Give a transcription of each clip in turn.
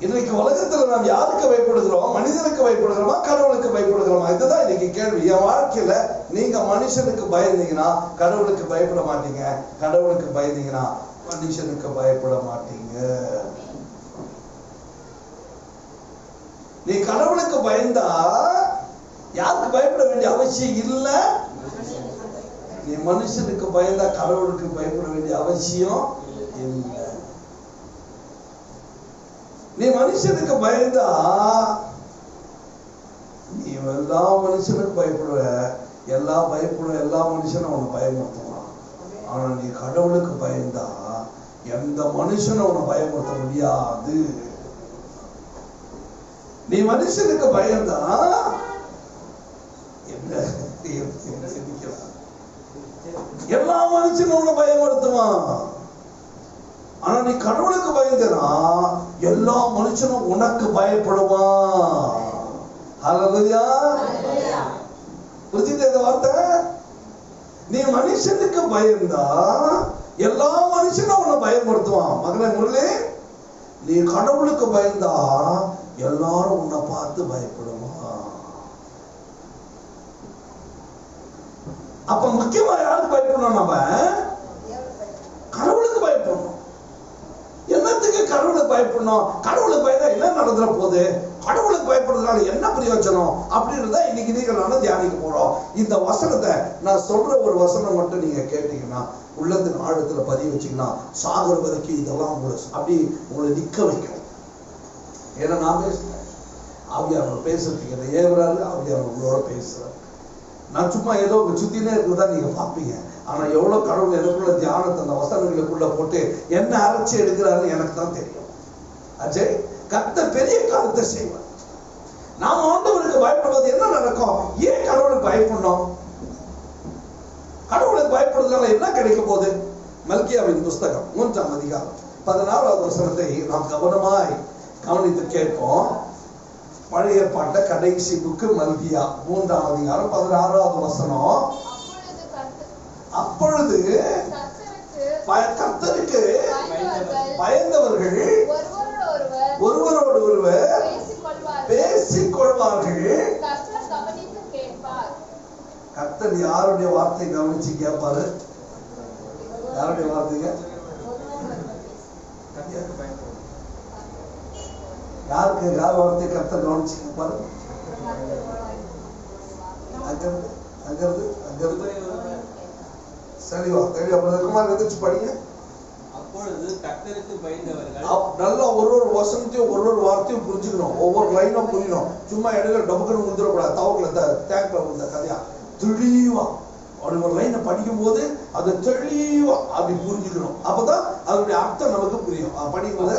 இன்னைக்கு உலகத்துல நாம் யாருக்கு பயப்படுகிறோம்? மனிதனுக்கு பயப்படுகிறோமா, கடவுளுக்கு பயப்படுகிறோமா? இதுதான் இன்னைக்கு கேள்வி. என் வாழ்க்கையில நீங்க மனுஷனுக்கு பயந்தீங்கன்னா கடவுளுக்கு பயப்பட மாட்டீங்க, கடவுளுக்கு பயந்தீங்கன்னா மனுஷனுக்கு பயப்பட மாட்டீங்க. நீ கடவுளுக்கு பயந்தா யாருக்கு பயப்பட வேண்டிய அவசியம் இல்லை. நீ மனுஷனுக்கு பயந்தா கடவுளுக்கு பயப்பட வேண்டிய அவசியம் இல்லை. நீ மனுஷனுக்கு பயந்தா நீ எல்லா மனுஷனுக்கு பயப்படுவ, எல்லா மனுஷனும் அவனை பயமுறுத்துவான். ஆனா நீ கடவுளுக்கு பயந்தா எந்த மனுஷனும் அவனை பயமுறுத்த முடியாது. நீ மனுஷனுக்கு பயந்தா எல்லா மனுஷனும் அவனை பயமுறுத்துவான். ஆனா நீ கடவுளுக்கு பயந்தனா எல்லா மனுஷனும் உனக்கு பயப்படுவான். ஹல்லேலூயா. புரிஞ்சுது இந்த வார்த்தை? நீ மனுஷனுக்கு பயந்தா எல்லா மனுஷனும் உன்னை பயப்படுத்துவான். மகனே முரளி, நீ கடவுளுக்கு பயந்தா எல்லாரும் உன்னை பார்த்து பயப்படுவான். அப்ப முக்கியமா யாருக்கு பயப்படணும்? நம்ம கடவுளுக்கு பயப்படணும். என்னத்துக்கு கடவுளுக்கு பயப்படணும்? கடவுளுக்கு பயந்தா என்ன நடந்துற போகுது? கடவுளுக்கு பயப்படுறதுனால என்ன பிரயோஜனம் அப்படின்றத இன்னைக்கு நீங்கள் நானும் தியானிக்க போறோம். இந்த வசனத்தை நான் சொல்ற ஒரு வசனம் மட்டும் நீங்க கேட்டீங்கன்னா, உள்ளத்தின் ஆழத்துல பதிய வச்சீங்கன்னா, சாகர வரைக்கும் இதெல்லாம் அப்படி உங்களை நிக்க வைக்கும். ஏன்னா நான் பேசுறேன், ஆவியானவர் பேசுறதுக்கு என்ன ஏவராது, ஆவியானவர் உங்களோட பேசுறேன். நான் சும்மா ஏதோ சுத்தினே இருக்குதான் நீங்க பார்ப்பீங்க. ஆனா எவ்வளவு கடவுள் எனக்குள்ள தியானத்தை அந்த வசனங்களுக்குள்ள போட்டு என்ன அரைச்சி எடுக்கிறாருன்னு எனக்கு தான் தெரியும். அஜய், கர்த்தர் பெரிய காரியத்தை செய்வார். நாம் ஆண்டவருக்கு பயப்படுவது என்ன நடக்கும்? ஏன் கடவுளுக்கு பயப்படணும்? கடவுளுக்கு பயப்படுறதுனால என்ன கிடைக்க போகுது? மல்கியாவின் புஸ்தகம் 3ஆம் அதிகாரம் 16வது வசனத்தை நாம் கவனமாய் கவனித்து கேட்போம். பழைய ஏற்பாட்டுல கடைசி புக்கு மல்கியா 3ஆம் அதிகாரம் 16வது வசனம். அப்பொழுது கர்த்தருக்கு பயந்தவர்கள் ஒருவரோடு ஒருவர் பேசிக் கொள்வார்கள். கர்த்தர் யாருடைய வார்த்தை கவனிச்சு கேட்பாரு? யாருடைய வார்த்தைங்க? யாருக்கு யார் வார்த்தை கர்த்தர் கவனிச்சு கேட்பாரு? சரிவா தெளிவா குமார் எதிர்த்து படிங்க. அப்பொழுது கர்த்தருக்கு பயந்தவர்கள் நல்லா ஒரு வசனத்தையும் ஒரு வார்த்தையும் புரிஞ்சுக்கணும். ஒவ்வொரு லைனும் புரியணும். சும்மா இடங்கள் டபுக்குன்னு முந்திரக்கூடாது. தவக்குல தேக்கில் வந்த கதையா தெளிவா அப்படி ஒரு லைனை படிக்கும் போது அதை தெளிவா அப்படி புரிஞ்சுக்கணும். அப்பதான் அதனுடைய அர்த்தம் நமக்கு புரியும். படிக்கும்போது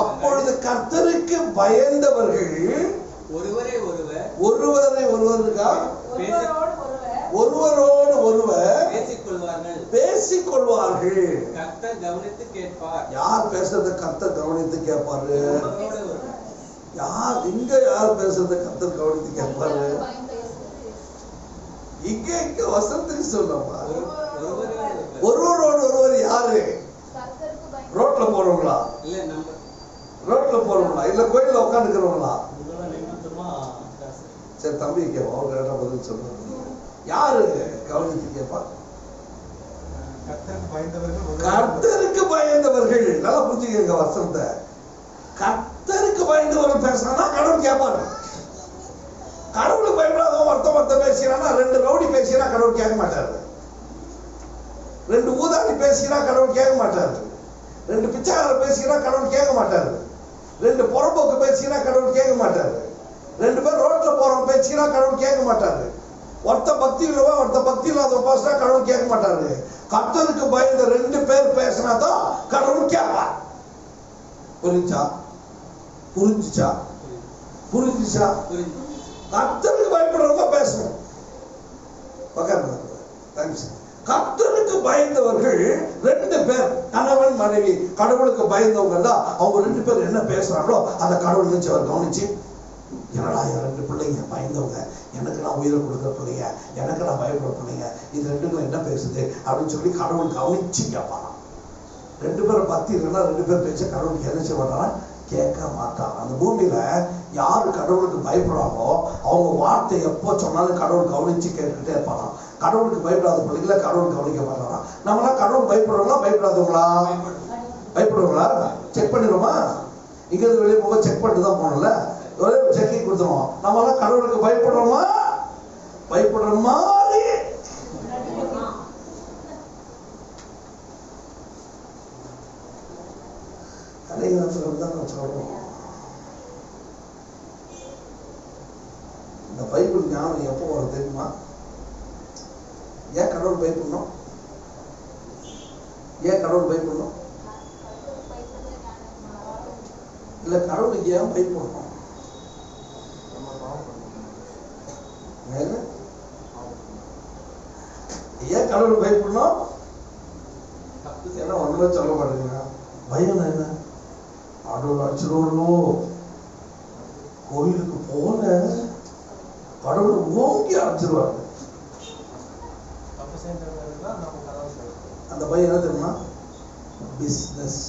அப்பொழுது கர்த்தருக்கு பயந்தவர்கள் ஒருவரோடு ஒருவர் பேசிக் கொள்வார்கள். கர்த்தர் கவனித்து கேட்பார். யார் பேசுறத கர்த்தர் கவனித்து கேட்பாரு? யார் இங்க யார் பேசுறத கர்த்தர் கவனித்து கேட்பாரு? இங்க வசனத்துக்கு சொல்லப்பா. ஒருவரோடு ஒருவர் யாரு? ரோட்ல போறவங்களா? ரோட்ல போறவங்களா இல்ல கோயில்ல உட்காந்துக்கிறவங்களா? சரி தம்பி கேட்போம், அவர் கரெக்டா பதில் சொல்றாரு. யாரு கவனித்து கேட்பா? கர்த்தருக்கு பயந்தவர்கள். நல்லா புரிஞ்சுக்கங்க வசனத்தை. கர்த்தருக்கு பயந்தவர்கள் பேசுறானா கடவுள் கேட்பாரு. கடவுளுக்கு பயப்படாதவன் ஒருத்தன் பேசினா, 2 ரவுடி பேசினா கடவுள் கேட்க மாட்டாரு. 2 ஊதாரி பேசினா கடவுள் கேட்க மாட்டாரு. 2 பிச்சைக்காரர் பேசினா கடவுள் கேட்க மாட்டாரு. 2 புறம்போக்கு பேசினா கடவுள் கேட்க மாட்டாரு. 2 பேர் ரோட்ல போறவன் பேசினா கடவுள் கேட்க மாட்டாரு. ஒருத்த பக்தி இல்லவா ஒருத்த பக்தி இல்லாதவன் பேசினா கடவுள் கேட்க மாட்டாரு. கர்த்தருக்கு பயந்த 2 பேர் பேசினாதான் கடவுள் கேட்பார். புரிஞ்சுச்சா? கர்த்தருக்கு பயப்படுறவங்க பேசணும். கர்த்தருக்கு பயந்தவர்கள் 2 பேர், கணவன் மனைவி. கடவுளுக்கு பயந்தவங்க தான் அவங்க 2 பேர் என்ன பேசுறாங்களோ அந்த கடவுள் நினைச்சு அவர் கவனிச்சு, என்னடா 2 பிள்ளைங்க பயந்தவங்க, எனக்கு நான் உயிரை கொடுக்குற பிள்ளைங்க, எனக்கு நான் பயப்படுற பிள்ளைங்க, இது 2க்கும் என்ன பேசுது அப்படின்னு சொல்லி கடவுள் கவனிச்சு கேட்பாராம். 2 பேரை பத்தி இல்லைன்னா 2 பேர் பேச்ச கடவுளுக்கு என்ன செய்ய மாட்டான், கேட்க மாட்டான். அந்த பூமியில யாரு கடவுளுக்கு பயப்படுறாங்களோ அவங்க வார்த்தை எப்போ சொன்னாலும் கடவுள் கவனிச்சு கேட்டுக்கிட்டே இருப்பாங்க. கடவுளுக்கு பயப்படாத பிள்ளைகளை கடவுள் கவனிக்க மாட்டாங்க. நம்மளாம் கடவுள் பயப்படுறவங்களா பயப்படாதவங்களா? பயப்படுவாங்களா? செக் பண்ணிடுவோமா? இங்க இருந்து வெளியே போக செக் பண்ணிட்டு தான் போனோம்ல, ஒரே செக்கிங் கொடுத்துருவோம். நம்மளாம் கடவுளுக்கு பயப்படுறோமா? பயப்படுற மாதிரி கலைஞர்கள் தான் நான் சொல்றோம். இந்த பைபிள் ஞானம் எப்போ வரும் தெரியுமா? ஏன் கடவுள் பயப்படணும்? ஏன் கடவுள் பயப்படணும்? இல்ல கடவுளுக்கு ஏன் பயப்படணும்? ஏன் கடவுள் பயப்படணும்? ஏன்னா ஒண்ணுமே சொல்ல மாட்டேங்க. பயம் என்ன? கடவுள் அடிச்சிருவோ, கோயிலுக்கு போன கடவுளை ஓங்கி அடிச்சிருவாங்க. அந்த பயம் என்ன தெரியுமா? பிசினஸ்,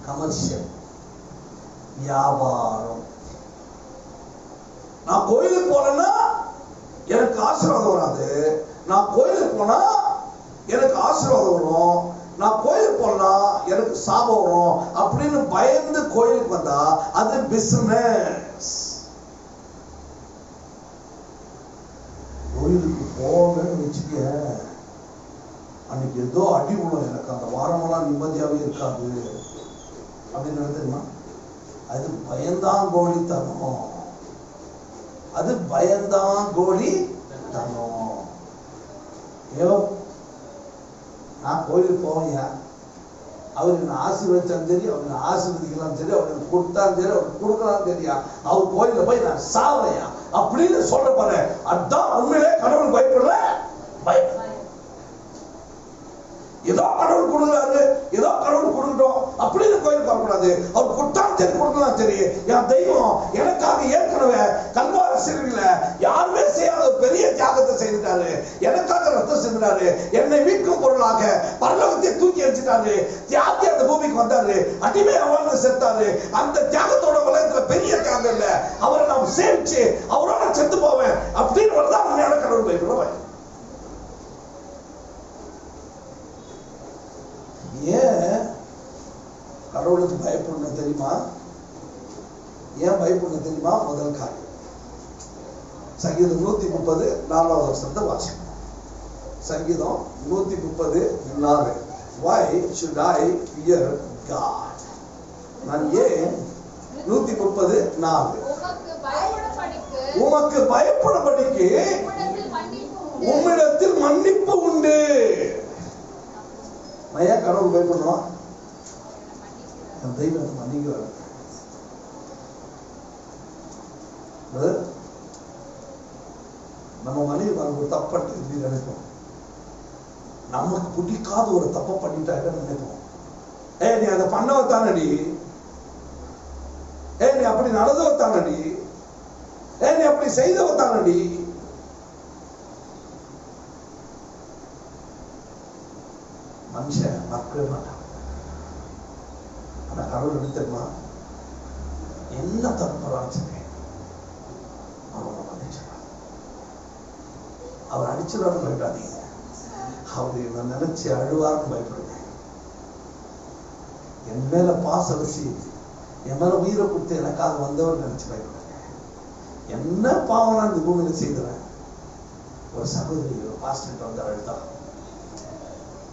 கமர்ஷியல், வியாபாரம். நான் கோயிலுக்கு போனேன்னா எனக்கு ஆசீர்வாதம் வராது, நான் கோயிலுக்கு போனா எனக்கு ஆசீர்வாதம் வரும், நான் கோயிலுக்கு போனா எனக்கு சாபம் வரும் அப்படின்னு பயந்து கோயிலுக்கு வந்தா அது பிசினஸ். கோயிலுக்கு போவேன்னு வச்சுக்க, அன்னைக்கு ஏதோ அடி விழும், எனக்கு அந்த வாரமெல்லாம் நிம்மதியாவே இருக்காது அப்படின்னு தெரியுமா? அது பயந்தான் கோழி தனம். அது பயந்தான் கோழி தனம். ஏதோ நான் கோயிலுக்கு போவையா, அவர் என்ன ஆசீர்வதிச்சாலும் சரி, அவர் ஆசீர்வதிக்கலாம் சரி, அவருக்கு கொடுத்தாலும் சரி, அவருக்கு கொடுக்கலாம் தெரியா, அவர் கோயில போய் நான் சாவையா அப்படின்னு சொல்ற பாரு, அதுதான் உண்மையிலே கடவுள் பயப்படல. பயம் ஏதோ கடவுள் கொடுக்குறாரு, ஏதோ கடவுள் கொடுக்கட்டும் அப்படின்னு கோயில் பார்க்கக்கூடாது. அவர் கொடுத்தாலும் சரி, கொடுக்கலாம் சரி, என் தெய்வம் எனக்காக ஏற்கனவே கல்வாரி சிலுவையில யாருமே செய்யாத ஒரு பெரிய தியாகத்தை செய்துட்டாரு, எனக்காக ரத்தம் செஞ்சாரு, என்னை மீட்கும் பொருளாக பரலோகத்தை தூக்கி எரிச்சிட்டாரு, தியாகி அந்த பூமிக்கு வந்தாரு, அடிமை வாழ்ந்து செத்தாரு. அந்த தியாகத்தோட உலகத்துல பெரிய தியாகம் இல்ல, அவரை நாம் சேவிச்சு அவரோட செத்து போவேன் அப்படின்னு தான் உண்மையான கடவுள் பயப்படுவேன். ஏன் கடவுளுக்கு பயப்படணும் தெரியுமா? ஏன் பயப்படணும் தெரியுமா? முதல் காரியம், சங்கீதம் 130 4வது வசனத்தை வாசிக்கணும். சங்கீதம் 130:4. Why should I fear God? நான் ஏன் 130:4 உமக்கு பயப்படும்படிக்கு உம்மிடத்தில் மன்னிப்பு உண்டு. ஏன் கடவுள் பயப்படணும்? தெய்வத்தை மன்னிக்கிறார். நம்ம மனைவி ஒரு தப்பட்டு எப்படி நினைப்போம்? நமக்கு பிடிக்காத ஒரு தப்பை பண்ணிட்டாக்க நினைப்போம், நீ அதை பண்ணவத்தானடி, நீ அப்படி நடந்தவத்தானடி, நீ அப்படி செய்தவத்தானடி. மனுஷன் மறக்கவே மாட்டான். ஆனா கடவுள் எடுத்துமா என்ன தப்பு அவனை மன்னிச்சிடலாம். அவர் அடிச்சிடான்னு பயப்படாதீங்க, அவரு நான் நினைச்சு அழுவார்னு பயப்படுங்க. என் மேல பாசம் வச்சு என் மேல உயிரை கொடுத்து எனக்காக வந்தவர் நினைச்சு பயப்படுங்க. என்ன பாவம் நான் இந்த பூமியில செய்கிறேன். ஒரு சகோதரி ஒரு பாஸ்டர் வந்து அழுதா,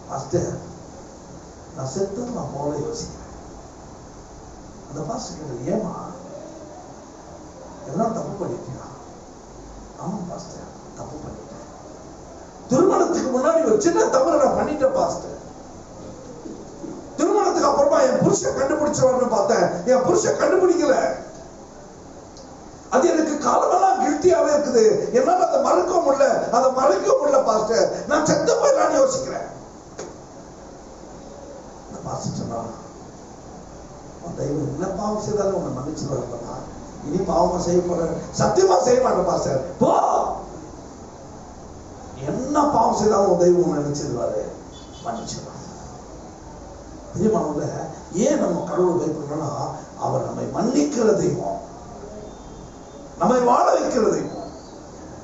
பாஸ்டர் நான் செத்து நான் போல யோசிக்கிறேன். அந்த பாஸ்டர் கேட்டது, ஏமா என்ன தப்பு பண்ணிட்டியா? ஆமா பாஸ்டர் தப்பு பண்ணிட்டேன். திருமணத்துக்கு முன்னாடி ஒரு சின்ன தவறு நான் பண்ணிட்டேன் பாஸ்டர். திருமணத்துக்கு அப்புறமா என் புருஷன் கண்டுபிடிச்சவர்னு பார்த்தேன், என் புருஷன் கண்டுபிடிக்கல. அது எனக்கு காலமெல்லாம் கில்ட்டியாவே இருக்குது, என்னால அதை மறக்க முடியல, அதை மறைக்க முடியல பாஸ்டர், நான் செத்து போயிடலான்னு யோசிக்கிறேன். பாஸ்டர் சொன்னாங்க, தெய்வம் என்ன பாவம் செய்தாலும் உன்னை மன்னிச்சுருவாங்க, இனி பாவமா செய்ய போற, சத்தியமா செய்ய மாட்டேன் பாஸ்டர், போ. என்ன பாவம் செய்தாலும் உன் தெய்வம் நினைச்சிருவாரு, மன்னிச்சிருவாரு. பிரியமானவர்களே, ஏன் நம்ம கடவுளை பயப்படணும்னா அவர் நம்மை மன்னிக்கிற தெய்வம், நம்மை வாழ வைக்கிற தெய்வம்.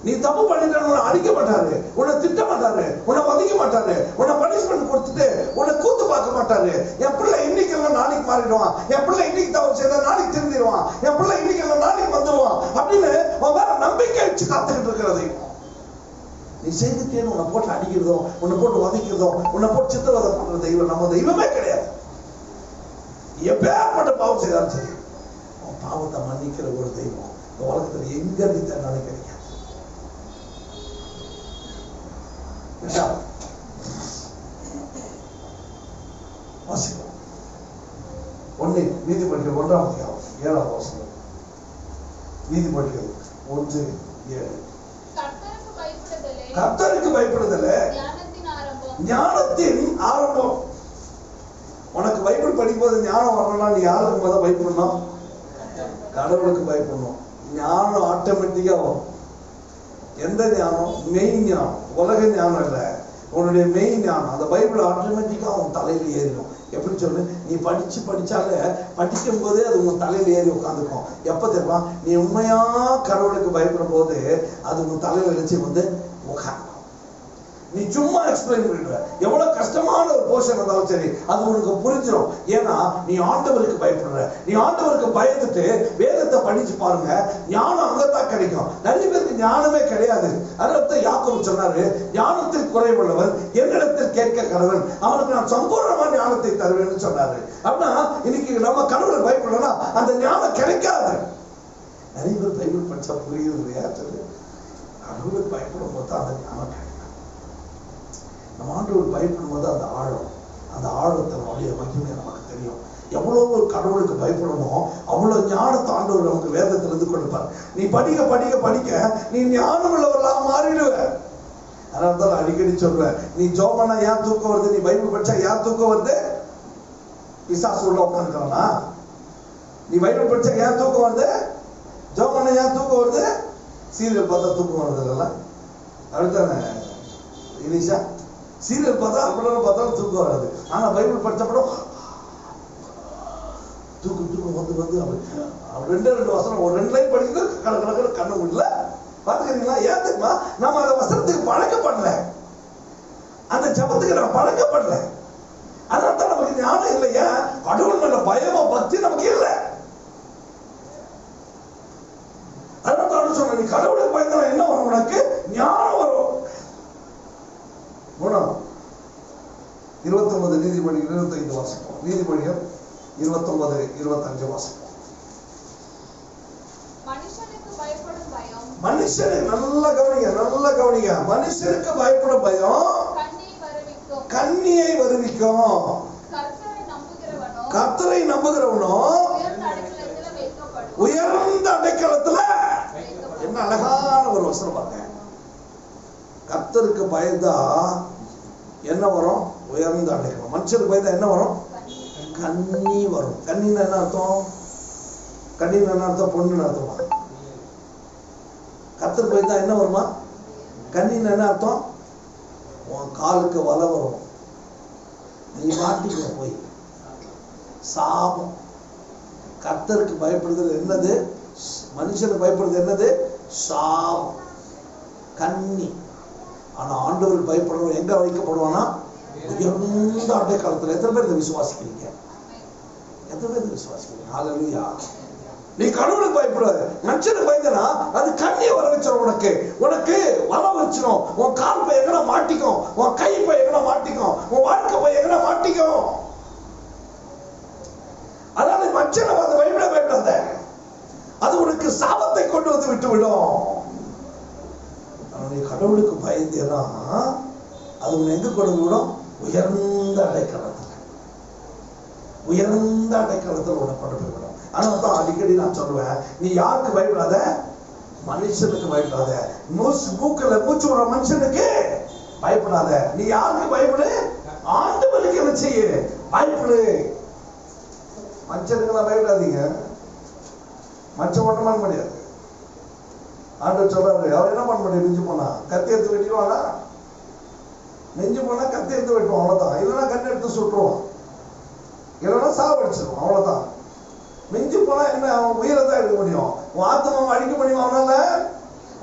நீ தப்பு பண்ணிட்டு அடிக்க மாட்டாரு, உன்னை திட்ட மாட்டாரு, உன்னை மதிக்க மாட்டாரு, உன்னை பனிஷ்மெண்ட் கொடுத்துட்டு உன்னை கூத்து பார்க்க மாட்டாரு. என் பிள்ளை இன்னைக்கு எல்லாம் நாளைக்கு மாறிடுவான், என் பிள்ளை இன்னைக்கு தவறு செய்தா நாளைக்கு திருந்திடுவான், என் பிள்ளை இன்னைக்கு எல்லாம் நாளைக்கு வந்துடுவான் அப்படின்னு உன் வேற நம்பிக்கை வச்சு காத்துக்கிட்டு இருக்கிற தெய்வம். நீ செய்துட்டேன்னு உன்னை போட்டு அடிக்கிறதோ, உன்னை போட்டு வதைக்கிறதோ, உன்னை போட்டு சித்திரவதை பண்ற தெய்வம் நம்ம தெய்வமே கிடையாது. எப்பேற்பட்ட பாவம் செய்தாலும் சரி, உன் பாவத்தை மன்னிக்கிற ஒரு தெய்வம் இந்த உலகத்துல எங்க நீ தேர்ந்தாலும் கிடைக்காது. வாசிக்கும் ஒண்ணு நீதிமொழிகள் 1ஆம் அதிகாரம் 7ஆம் வசனம். நீதிமொழிகள் 1:7. கர்த்தருக்கு பயப்படுதலே ஞானத்தின் ஆரம்பம். உனக்கு பைபிள் படிக்கும்போது ஞானம் வரணும்னா நீ யாருக்கு முதல்ல பயப்படணும்? கடவுளுக்கு பயப்படணும். ஞானம் ஆட்டோமேட்டிக்கா வரும். எந்த ஞானம்? மெயின் ஞானம், உலக ஞானம் இல்லை, உன்னுடைய மெயின் ஞானம். அந்த பைபிள் ஆட்டோமேட்டிக்கா உன் தலையில ஏறிடும். எப்படி சொல்லு, நீ படிச்சாலே படிக்கும் போதே அது உன் தலையில ஏறி உட்காந்துக்கும். எப்ப தெரியுமா? நீ உண்மையா கடவுளுக்கு பயப்படும் போது அது உன் தலையில நினைச்சு வந்து உட்காந்து. நீ சும்மா எக்ஸ்பிளைன் பண்ணிடுற, எவ்வளவு கஷ்டமான ஒரு போர்ஷன் இருந்தாலும் சரி அது உனக்கு புரிஞ்சிடும். ஏன்னா நீ ஆண்டவருக்கு பயப்படுற. நீ ஆண்டவருக்கு பயந்துட்டு வேதத்தை படிச்சு பாருங்க, ஞானம் அங்கத்தான் கிடைக்கும். நிறைய பேருக்கு ஞானமே கிடையாது. அதனால யாக்கோபு சொன்னாரு, ஞானத்தில் குறைவுள்ளவன் என்னிடத்தில் கேட்க கடவன், அவனுக்கு நான் சம்பூர்ணமா ஞானத்தை தருவேன்னு சொன்னாரு. அப்படின்னா இன்னைக்கு நம்ம கடவுளை பயப்படலன்னா அந்த ஞானம் கிடைக்காது. நிறைய பேர் பைபிள் படிச்சா புரியுது இல்லையா? சொல்லு, கடவுளுக்கு பயப்படும் போது அந்த ஞானம் கிடைக்கும். நம்ம ஆண்டவர் பயப்படும் போது அந்த ஆழத்தினுடைய மகிமை நமக்கு தெரியும். எவ்வளவு கடவுளுக்கு பயப்படணும் அவ்வளவு ஞானத்தை ஆண்டவர் நமக்கு வேதத்திலிருந்து கொடுப்பார். நீ படிக்க படிக்க படிக்க நீ ஞானம் உள்ளவர்களாக மாறிடுவ. அதனால தான் நான் அடிக்கடி சொல்றேன், நீ ஜோமனா ஏன் தூக்கம் வருது? நீ பைபிள் படிச்சா ஏன் தூக்கம் வருது? பிசாசு உள்ள உட்காந்துக்கிறானா? நீ பைபிள் படிச்சா ஏன் தூக்கம் வருது? ஜோமனா ஏன் தூக்கம் வருது? சீரியல் பார்த்தா தூக்கம் வருது இல்ல? அப்படித்தானே இனிஷா? சீரியல் பார்த்தா அவ்வளவு பார்த்தாலும் தூக்கம் வராது. ஆனா பைபிள் படிச்சப்படம் தூக்கம் வந்து அப்படி 2 வசனம் ஒரு 2 லைன் படிக்கிறது கணக்கு கண்ணு முடியல. பாத்துக்கிறீங்களா? ஏன் தெரியுமா? நம்ம அந்த வசனத்துக்கு பழக்கப்படல, அந்த ஜபத்துக்கு நம்ம பழக்கப்படல. அதனால தான் நமக்கு ஞானம் இல்லையா? கடவுள் மேல பயமோ பக்தி நமக்கு இல்லை. அதனால தான் சொன்ன, நீ கடவுளுக்கு பயந்தா என்ன வரும்? உனக்கு ஞானம் வரும். 29 நீதிமொழிகள் 25 வாசிப்போம். நீதிமொழிகள் 29-25 வாசிப்போம். மனுஷனுக்கு நல்லா கவனிங்க. மனுஷனுக்கு பயப்படும் பயம் கண்ணியை வருவிக்கும். கர்த்தரை நம்புகிறவனோ உயர்ந்த அடைக்கலத்துல. என்ன அழகான ஒரு வசனம் பாருங்க. கர்த்தருக்கு பயந்தா என்ன வரும்? உயர்ந்த அடைக்கலம். மனுஷனுக்கு பயந்தா என்ன வரும்? கண்ணி வரும். கண்ணின்னு என்ன அர்த்தம்? கண்ணின்னு என்ன அர்த்தம்? பொண்ணுன்னு அர்த்தமா? கர்த்தருக்கு பயந்தா என்ன வருமா? கண்ணின்னு என்ன அர்த்தம்? உன் காலுக்கு வலை வரும், நீ மாட்டிக்க போய் சாபம். கர்த்தருக்கு பயப்படுறது என்னது? மனுஷனுக்கு பயப்படுறது என்னது? சாபம், கண்ணி. ஆனா ஆண்டவர் பயப்படுறவன் எங்க வைக்கப்படுவானா? உயர்ந்த அடைக்கலத்துல. எத்தனை பேர் இதை விசுவாசிக்கிறீங்க? எத்தனை பேர் இதை விசுவாசிக்கிறீங்க? ஹல்லேலூயா. நீ கடவுளுக்கு பயப்படுற. மனுஷனுக்கு பயந்தனா அது கண்ணியை வர வச்சிடும். உனக்கு வர வச்சிடும். உன் கால் போய் எங்கனா மாட்டிக்கும், உன் கை போய் எங்கனா மாட்டிக்கும், உன் வாழ்க்கை போய் எங்கனா மாட்டிக்கும். அதனால மனுஷனை பார்த்து பயப்படாத. அது உனக்கு சாபத்தை கொண்டு வந்து விட்டு விடும். நீ கடவுளுக்கு பயந்தேனா அது உன்னை எங்க கொண்டு விடும்? உயர்ந்த அடைக்கலத்துல. உயர்ந்த அடைக்கலத்துல உன்னை கொண்டு போய் விடும். அதனால தான் அடிக்கடி நான் சொல்லுவேன், நீ யாருக்கு பயப்படாத? மனுஷனுக்கு பயப்படாத. மூக்குல மூச்சு விடுற மனுஷனுக்கு பயப்படாத. நீ யாருக்கு பயப்படு? ஆண்டவருக்கு என்ன செய்ய? பயப்படு. மனுஷனுக்கு பயப்படாதீங்க. மனுஷன் மட்டும் பண்ண முடியாது. ஆண்டவர் சொல்றாரு, அவர் என்ன பண்ண முடியும்? நெஞ்சு போனா கத்தி எடுத்து வெட்டிடுவானா? நெஞ்சு போனா கத்தி எடுத்து வெட்டுவான், அவ்வளவுதான். இல்லைன்னா கண்ணை எடுத்து சுட்டுருவான். இல்லைன்னா சாவடிச்சிடும், அவ்வளவுதான். மிஞ்சி போனா என்ன, அவன் உயிரை தான் எடுக்க முடியும். உன் ஆத்மாவை அழிக்க முடியும் அவனால?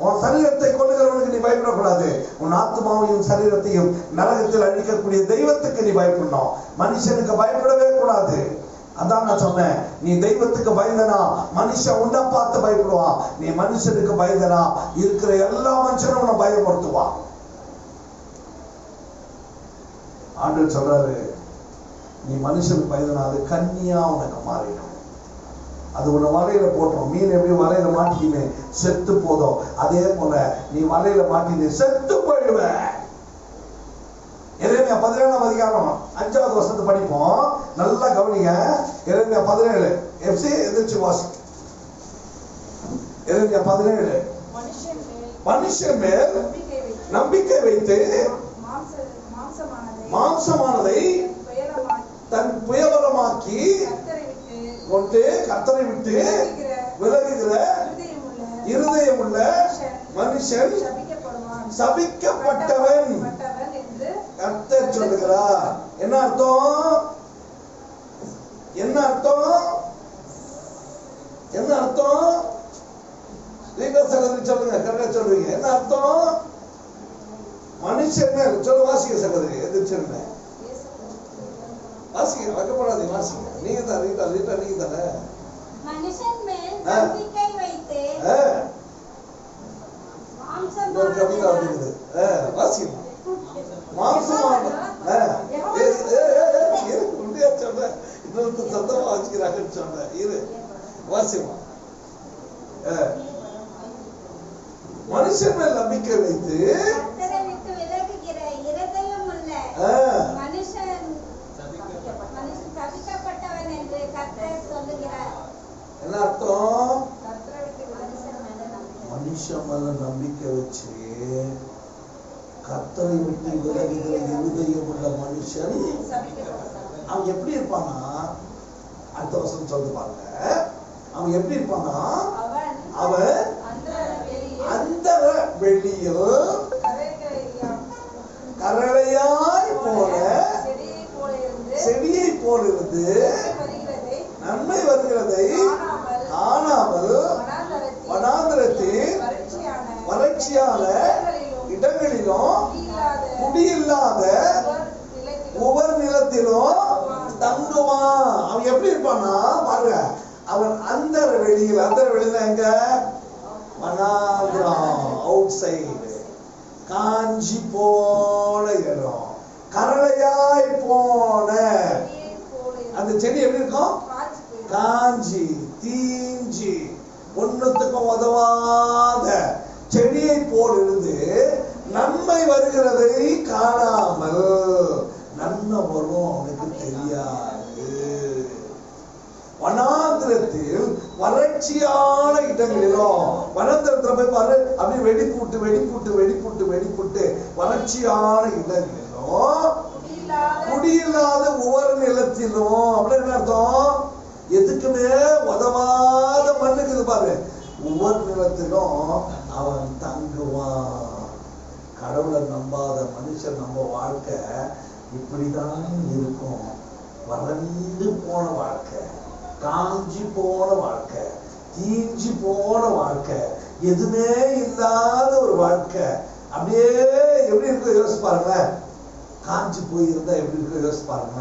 உன் சரீரத்தை கொள்ளுகிறவனுக்கு நீ பயப்படக்கூடாது. உன் ஆத்மாவையும் சரீரத்தையும் நரகத்தில் அழிக்கக்கூடிய தெய்வத்துக்கு நீ பயப்படணும். மனுஷனுக்கு பயப்படவே கூடாது. அதான் நான் சொன்னேன், நீ தெய்வத்துக்கு பயந்தனா மனுஷன் உன்னை பார்த்து பயப்படுவான். நீ மனுஷனுக்கு பயந்தனா இருக்கிற எல்லா மனுஷனும் உன்னை பயப்படுத்துவான். ஆண்டவர் சொல்றாரு, நீ மனுஷனுக்கு பயந்தனா அது கன்னியா உனக்கு மாறிடும். அது உன்னை வலையில போட்டோம். மீன் எப்படி வலையில மாட்டிக்கின்னு செத்து போதும், அதே போல நீ வலையில மாட்டின்னு செத்து போயிடுவ. எரேமியா 17ஆம் அதிகாரம் 5வது வசனத்தை படிப்போம், நல்லா கவனிங்க. எரேமியா 17 எஃப்சி எதிர்த்து வாசி. எரேமியா 17 மனுஷன் மேல் நம்பிக்கை வைத்து மாம்சமானதை தன் புயபலமாக்கி கொண்டு கர்த்தரை விட்டு விலகுகிற இருதயம் உள்ள மனுஷன் சபிக்கப்பட்டவன் கர்த்தர் சொல்லுகிறார். என்ன அர்த்தம்? என்ன அர்த்தம்? என்ன அர்த்தம்? சகோதரி சொல்லுங்க, கரெக்டா சொல்றீங்க. என்ன அர்த்தம்? மனுஷன் மேல் சொல்ல, வாசிக்க சகோதரி, எதிர்த்து வாசிங்க, வைக்கப்படாதீங்க, வாசிங்க. நீங்க தான் ரீட்டா நீங்க தானே. மனுஷன் மேல் நம்பிக்கை வைத்து ஒரு கவிதை வந்துருக்குது, வாசிங்க. மாம்சமான உண்மையா சொல்றேன், இன்னொரு சத்தமா வச்சுக்கிறாங்கன்னு சொன்னேன். இரு வாசிமா. மனுஷன் மேல் நம்பிக்கை வைத்து கர்த்தரை விட்டு விலகுகிற இருதயம் உள்ள மனுஷன் சபிக்கப்பட்டவன் என்று கர்த்தர் சொல்லுகிறார். என்ன அர்த்தம்? மனுஷன் மேல நம்பிக்கை வச்சு கர்த்தரை விட்டு விலகுகிற இருதயம் உள்ள மனுஷன் அவன் எப்படி இருப்பானா? அடுத்த வசனம் சொல்லி பாருங்க. அவன் எப்படி இருப்பானா? அவன் அந்த வெளியில் கரளையாய் போல செடியை போலிருந்து நன்மை வருகிறதை காணாமல் வனாந்தரத்தில் வறட்சியான இடங்களிலும் குடியில்லாத ஒவ்வொரு நிலத்திலும் தங்குவான். அவன் எப்படி இருப்பானா பாருங்க. அவன் அந்த வெளியில எங்க? வனாந்திரம், அவுட் சைடு, காஞ்சி போன இடம், கரளையாய் போன அந்த செடி எப்படி இருக்கும்? காஞ்சி தீஞ்சி ஒன்னுத்துக்கும் உதவாத செடியை போல் இருந்து நன்மை வருகிறதை காணாமல், நன்மை வரும் அவனுக்கு தெரியாது. வனாந்திரத்தில் வறட்சியான இடங்களிலும், வனாந்திரத்துல போய் பாரு, அப்படி வெடிப்புட்டு வறட்சியான இடங்களிலும் குடியில்லாத ஒவ்வொரு நிலத்திலும், அப்படின்னு என்ன அர்த்தம்? எதுக்குமே உதவாத மண்ணுக்கு பாரு, ஒவ்வொரு நிலத்திலும் அவன் தங்குவான். கடவுளை நம்பாத மனுஷன் நம்ம வாழ்க்கை இப்படிதான் இருக்கும். வறண்டு போன வாழ்க்கை, காஞ்சி போன வாழ்க்கை, தீஞ்சி போன வாழ்க்கை, எதுவுமே இல்லாத ஒரு வாழ்க்கை. அப்படியே எப்படி இருக்கும் யோசிச்சு பாருங்களேன். காஞ்சி போயிருந்தா எப்படி இருக்கும் யோசிச்சு பாருங்க.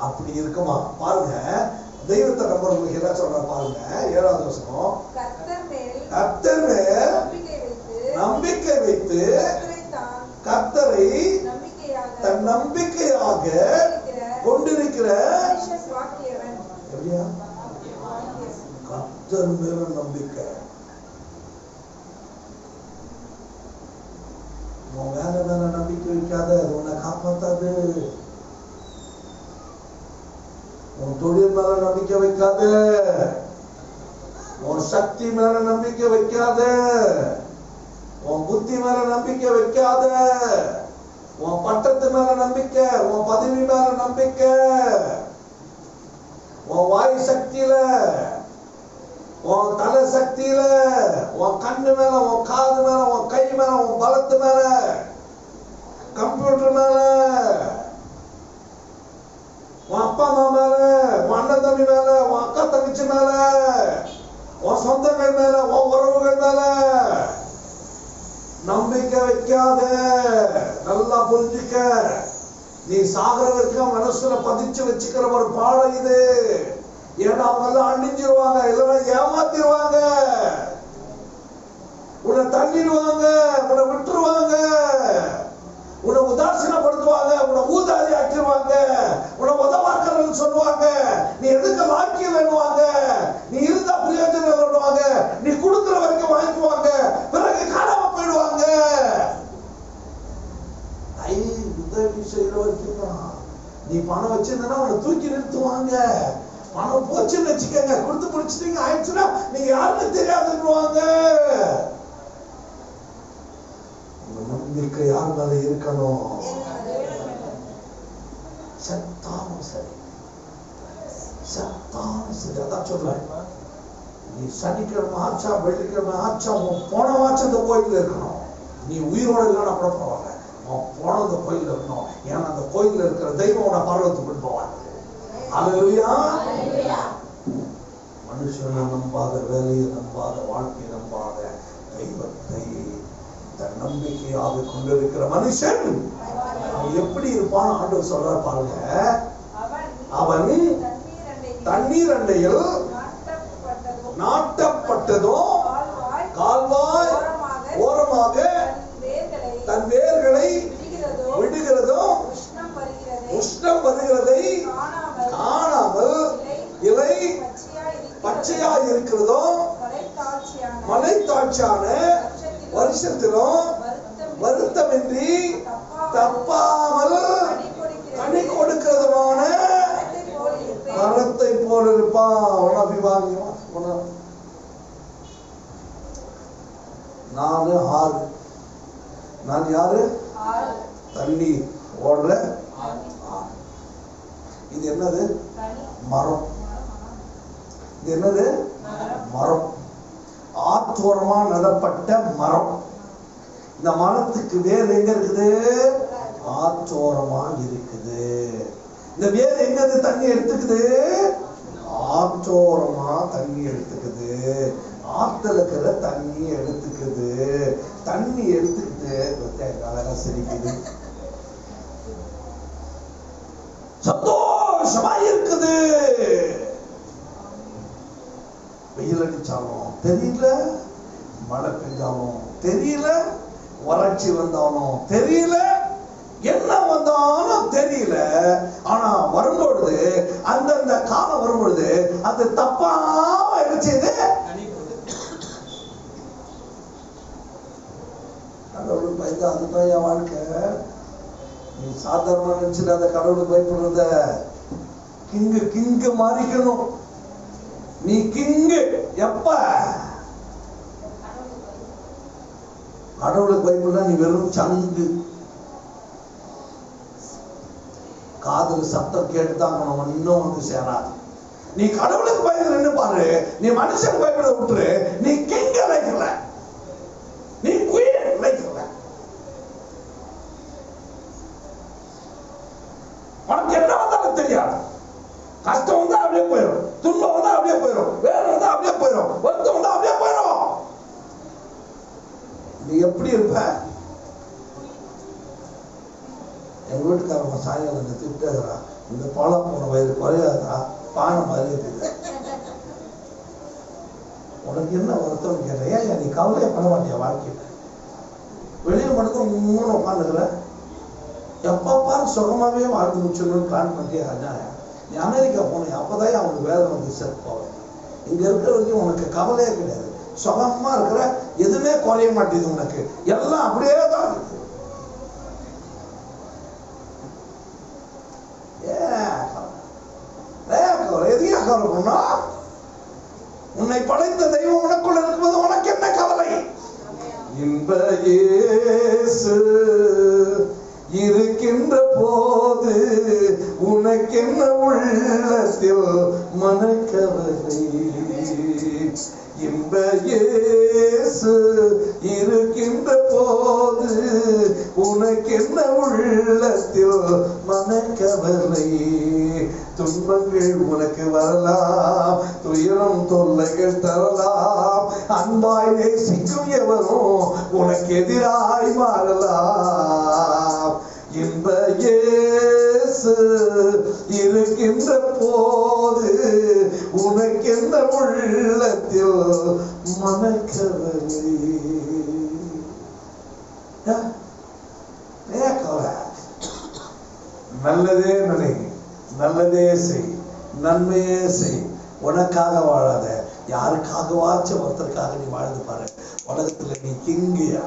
அப்படி இருக்குமா பாருங்க. தெய்வத்தை நம்புறவங்களுக்கு என்ன சொல்ற பாருங்க. 7வது வசனம், கர்த்தர் மேல் நம்பிக்கை வைத்து கர்த்தரை தன் நம்பிக்கையாக கொண்டிருக்கிற எப்படியா? கர்த்தர் மேல நம்பிக்கை. உன் வேலை மேல நம்பிக்கை வைக்காத, அது உன்னை காப்பாத்தாது. உன் தொழில் மேல நம்பிக்கை வைக்காத, உன் சக்தி மேல நம்பிக்கை வைக்காத, உன் புத்தி மேல நம்பிக்கை வைக்காத, உன் பட்டத்து மேல நம்பிக்கை, உன் பதவி மேல நம்பிக்கை, உன் வாய் சக்தியில, உன் தலை சக்தியில, உன் கண்ணு மேல, உன் காது மேல, உன் கை மேல, உன் பலத்து மேல, கம்ப்யூட்டர் மேல, உன் அப்பா அம்மா மேல, அண்ணன் தம்பி மேல, உன் அக்கா தங்கச்சி மேல, உன் சொந்தங்கள் மேல, உன் உறவுகள் மேல நம்பிக்கை வைக்காத. நல்லா புரிஞ்சுக்க. நீ சாகர வரைக்கும் மனசுல பதிச்சு வச்சுக்கிற ஒரு பாடம் இது. ஏன்னா அவங்க எல்லாம் அழிஞ்சிருவாங்க, இல்லைன்னா ஏமாத்திடுவாங்க, உன்னை தள்ளிடுவாங்க, உன்னை விட்டுருவாங்க, உன்னை உதாசீனப்படுத்துவாங்க, உன்னை ஊதாரி ஆக்கிடுவாங்க, உன்னை உதவாக்கன்னு சொல்லுவாங்க, நீ எதுக்கு வாக்கியம் வேணுவாங்க, நீ இருந்தா பிரயோஜனம் வேணுவாங்க, நீ கொடுக்குற வரைக்கும் வாங்கிக்குவாங்க, பிறகு காணாம போயிடுவாங்க. உதவி செய்யற வரைக்கும் தான். நீ பணம் வச்சிருந்தா உன்னை தூக்கி நிறுத்துவாங்க. பணம் போச்சுன்னு வச்சுக்கோங்க, கொடுத்து முடிச்சுட்டீங்க ஆயிடுச்சுன்னா நீங்க யாருன்னு தெரியாதுன்னுவாங்க. நம்பிக்கை யார் மேல இருக்கணும்? சத்தான சரி, சத்தான சரி. அதான் சொல்றேன், நீ சனிக்கிழமை ஆச்சா வெள்ளிக்கிழமை ஆச்சா உன் போன வாட்சம் அந்த கோயில இருக்கணும். நீ உயிரோட இல்லைன்னா கூட பரவாயில்ல, உன் போன அந்த கோயில இருக்கணும். ஏன்னா அந்த கோயில இருக்கிற தெய்வம் உன பரவத்துக்கு போவாங்க. அல்லேலூயா. மனுஷனை நம்பாத, வேலையை நம்பாத, வாழ்க்கையை நம்பாத, தெய்வத்தை தன் நம்பிக்கையாக கொண்டிருக்கிற மனுஷன் அவன் எப்படி இருப்பான் ஆண்டவர் சொல்ற பாருங்க. அவன் தண்ணீர் அண்டையில் நாட்டப்பட்டதும் கால்வாய் ஓரமாக தன் வேர்களை விடுகிறதும் உஷ்ணம் வருகிறதை காணாமல் இலை பச்சையாய் இருக்கிறதும் மலைத்தாட்சியான வருஷத்திலும் வருத்தமின்றி தப்பாமல் கனி கொடுக்கிறதுமான மரத்தை போல இருப்பான். நான் யாரு? தண்ணீர் ஓடுற. இது என்னது? மரம். இது என்னது? மரம். ஆற்றோரமா நடப்பட்ட மரம். இந்த மரத்துக்கு வேர் எங்க இருக்குது? ஆற்றோரமா இருக்குது. இந்த வேர் எங்க தண்ணி எடுத்துக்குது? ஆற்றோரமா தண்ணி எடுத்துக்குது. ஆத்துல இருக்கிற தண்ணி எடுத்துக்குது. தண்ணி எடுத்துக்கிட்டு அழகா சிரிக்குது, சந்தோஷமா இருக்குது. வெயில் அடிச்சாலும் தெரியல, மழை பெஞ்சாலும் தெரியல, வறட்சி வந்தாலும் தெரியல, என்ன வந்தாலும் தெரியல. ஆனா வரும்பொழுது அந்தந்த காலம் வரும்பொழுது அது தப்பாம எடுச்சது. கடவுளுக்கு பயந்து அதுதான் என் வாழ்க்கை. நீ சாதாரண நினைச்சுட்டு அந்த கடவுளுக்கு பயப்படுறத கிங்கு மாறிக்கணும். நீ கிங்கு எப்ப? கடவுளுக்கு பயப்படுற நீ வெறும் சங்கு. காதல் சத்தம் கேட்டுதான் இன்னும் வந்து சேராது. நீ கடவுளுக்கு பயந்து நின்று பாரு, நீ மனுஷன் பயப்பட விட்டுரு, நீ கிங்க லைக்கல, நீ குயின் லைக்கல. உனக்கு என்ன வந்தாலும் தெரியாது. கஷ்டம் வந்தா அப்படியே போயிடும், துன்பம் வந்தா அப்படியே போயிடும், வேலை வந்தா அப்படியே போயிடும், வருத்தம் வந்தா அப்படியே போயிடும். நீ எப்படி இருப்ப? எங்க வீட்டுக்காரங்க சாயங்காலம் திட்டுறா, இந்த பாலம் போன வயது குறையாதா, பானை மாதிரி இருக்குது. உனக்கு என்ன வருத்தம் கேட்க? ஏன் நீ கவலையே பண்ண மாட்டியா வாழ்க்கையில? வெளியே மட்டும் மூணு உட்காந்துக்கிற, எப்ப பாரு சுகமாவே வாழ்ந்து முடிச்சிடணும்னு பிளான் பண்ணிட்டியா? நீ அமெரிக்கா போனேன், அப்பதான் அவனுக்கு வேலை வந்து செத்து போவேன். இங்க இருக்கிற வரைக்கும் உனக்கு கவலையே கிடையாது, சுகமா இருக்கிற, எதுவுமே குறைய மாட்டேங்குது உனக்கு, எல்லாம் அப்படியே தான் இருக்கு. எதையா கவலை பண்ணா? உன்னை படைத்த தெய்வம் உனக்குள்ள இருக்கும்போது உனக்கு என்ன கவலை? இன்ப இயேசு இருக்கின்ற போது உனக்கென்ன உள்ளத்தில் மனக்கவலை இன்ப இயேசு இருக்கின்ற போது உனக்கென்ன உள்ளத்தில் மனக்கவலை துன்பங்கள் உனக்கு வரலாம் துயரம் தொல்லைகள் தரலாம் அன்பாய் நேசிக்கும் எவரும் உனக்கு எதிராய் மாறலாம் இன்ப இயேசு இருக்கின்ற போது உனக்கென்ன உள்ளத்தில் மனக்கவலை நல்லதே நினை நல்லதே செய் நன்மையே செய் உனக்காக வாழாத யாருக்காகவாச்சும் ஒருத்தருக்காக நீ வாழ்ந்து பாரு உலகத்துல நீ கிங்கியா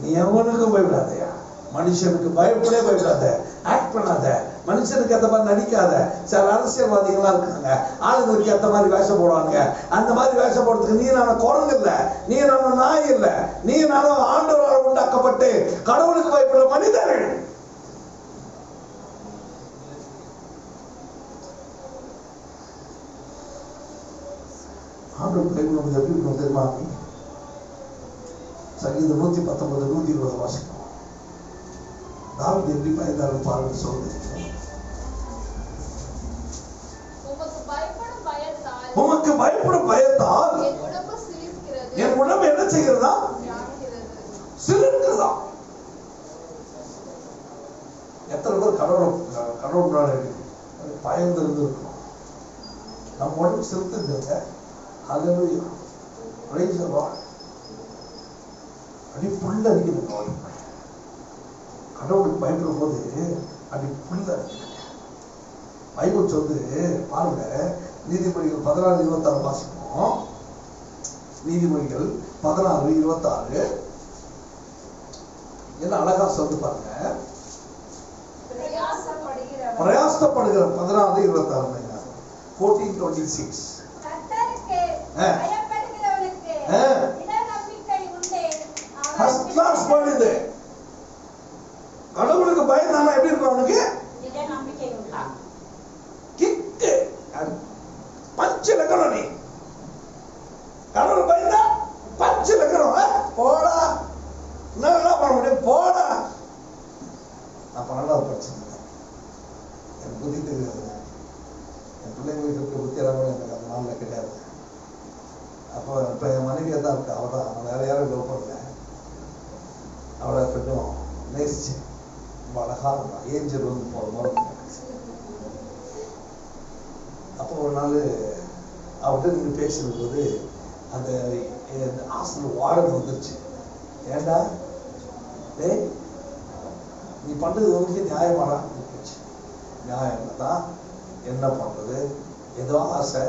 நீ எவனுக்கும் பயப்படாதயா மனுஷனுக்கு பயப்படாத ஆக்ட் பண்ணாத மனுஷனுக்கு ஏத்த மாதிரி நடிக்காத சில அரசியல்வாதிகளா இருக்காங்க ஆளுங்களுக்கு ஏத்த மாதிரி வேஷம் போடுவாங்க அந்த மாதிரி வேஷம் போடுறதுக்கு நீ நானும் குரங்கு இல்ல நீ நானும் நாய் இல்ல நீ நானும் ஆண்டவரால் உண்டாக்கப்பட்டு கடவுளுக்கு பயப்படுற மனிதர்கள் ஆண்டவர் பயப்படுவது எப்படி இருக்கும் தெரியுமா சங்கீதம் 119 120 வாசிக்கும் தாவீது எப்படி பயந்தாரு பாருங்க சொல்லுங்க உமக்கு பயப்படும் பயத்தால் என் உடம்பு என்ன செய்கிறதா சிலிர்க்கிறதா எத்தனை பேர் கடவுள் பயந்து இருக்கணும் நம்ம உடம்பு சிலிர்த்துங்க ஹல்லேலூயா பிரைஸ் தி லார்ட் அடி புல்ல அடிக்கணும் கடவுளுக்கு பயப்படும் போது அடி புல்ல அடிக்கணும் பைபிள் சொல்லு பாருங்க நீதிமொழிகள் 16:26 வாசிப்போம் நீதிமொழிகள் 16:26 என்ன அழகா சொல்லு பாருங்க பிரயாசப்படுகிற 16:26 14:26 ஃபர்ஸ்ட் கிளாஸ் பண்ணுது கடவுளுக்கு பயந்தானா எப்படி இருக்கும் அவனுக்கு கிக்கு பஞ்சு லக்கணம் நீ கடவுள் பயந்தா பஞ்சு லக்கணம் போடா என்ன பண்ண முடியும் போடா நான் 12வது படிச்சிருந்தேன் எனக்கு புத்தி தெரியாது என் பிள்ளைங்களுக்கு இருக்க புத்தி எல்லாம் எனக்கு அந்த நாளில் கிடையாது அப்போ இப்போ என் மனைவியாக தான் இருக்கு அவள் தான் வேற யாரும் லவ் பண்ணல அவளை கொஞ்சம் நேசிச்சேன் ரொம்ப அழகா இருந்தா ஏஞ்சல் வந்து போகிற மாதிரி அப்போ ஒரு நாள் அவர்கிட்ட நின்று பேசும் போது அந்த ஹாஸ்டல் வார்டன் வந்துருச்சு ஏண்டா டேய் நீ பண்றது உனக்கு நியாயமாடா இருந்துச்சு நியாயம் தான் என்ன பண்றது ஏதோ ஆசை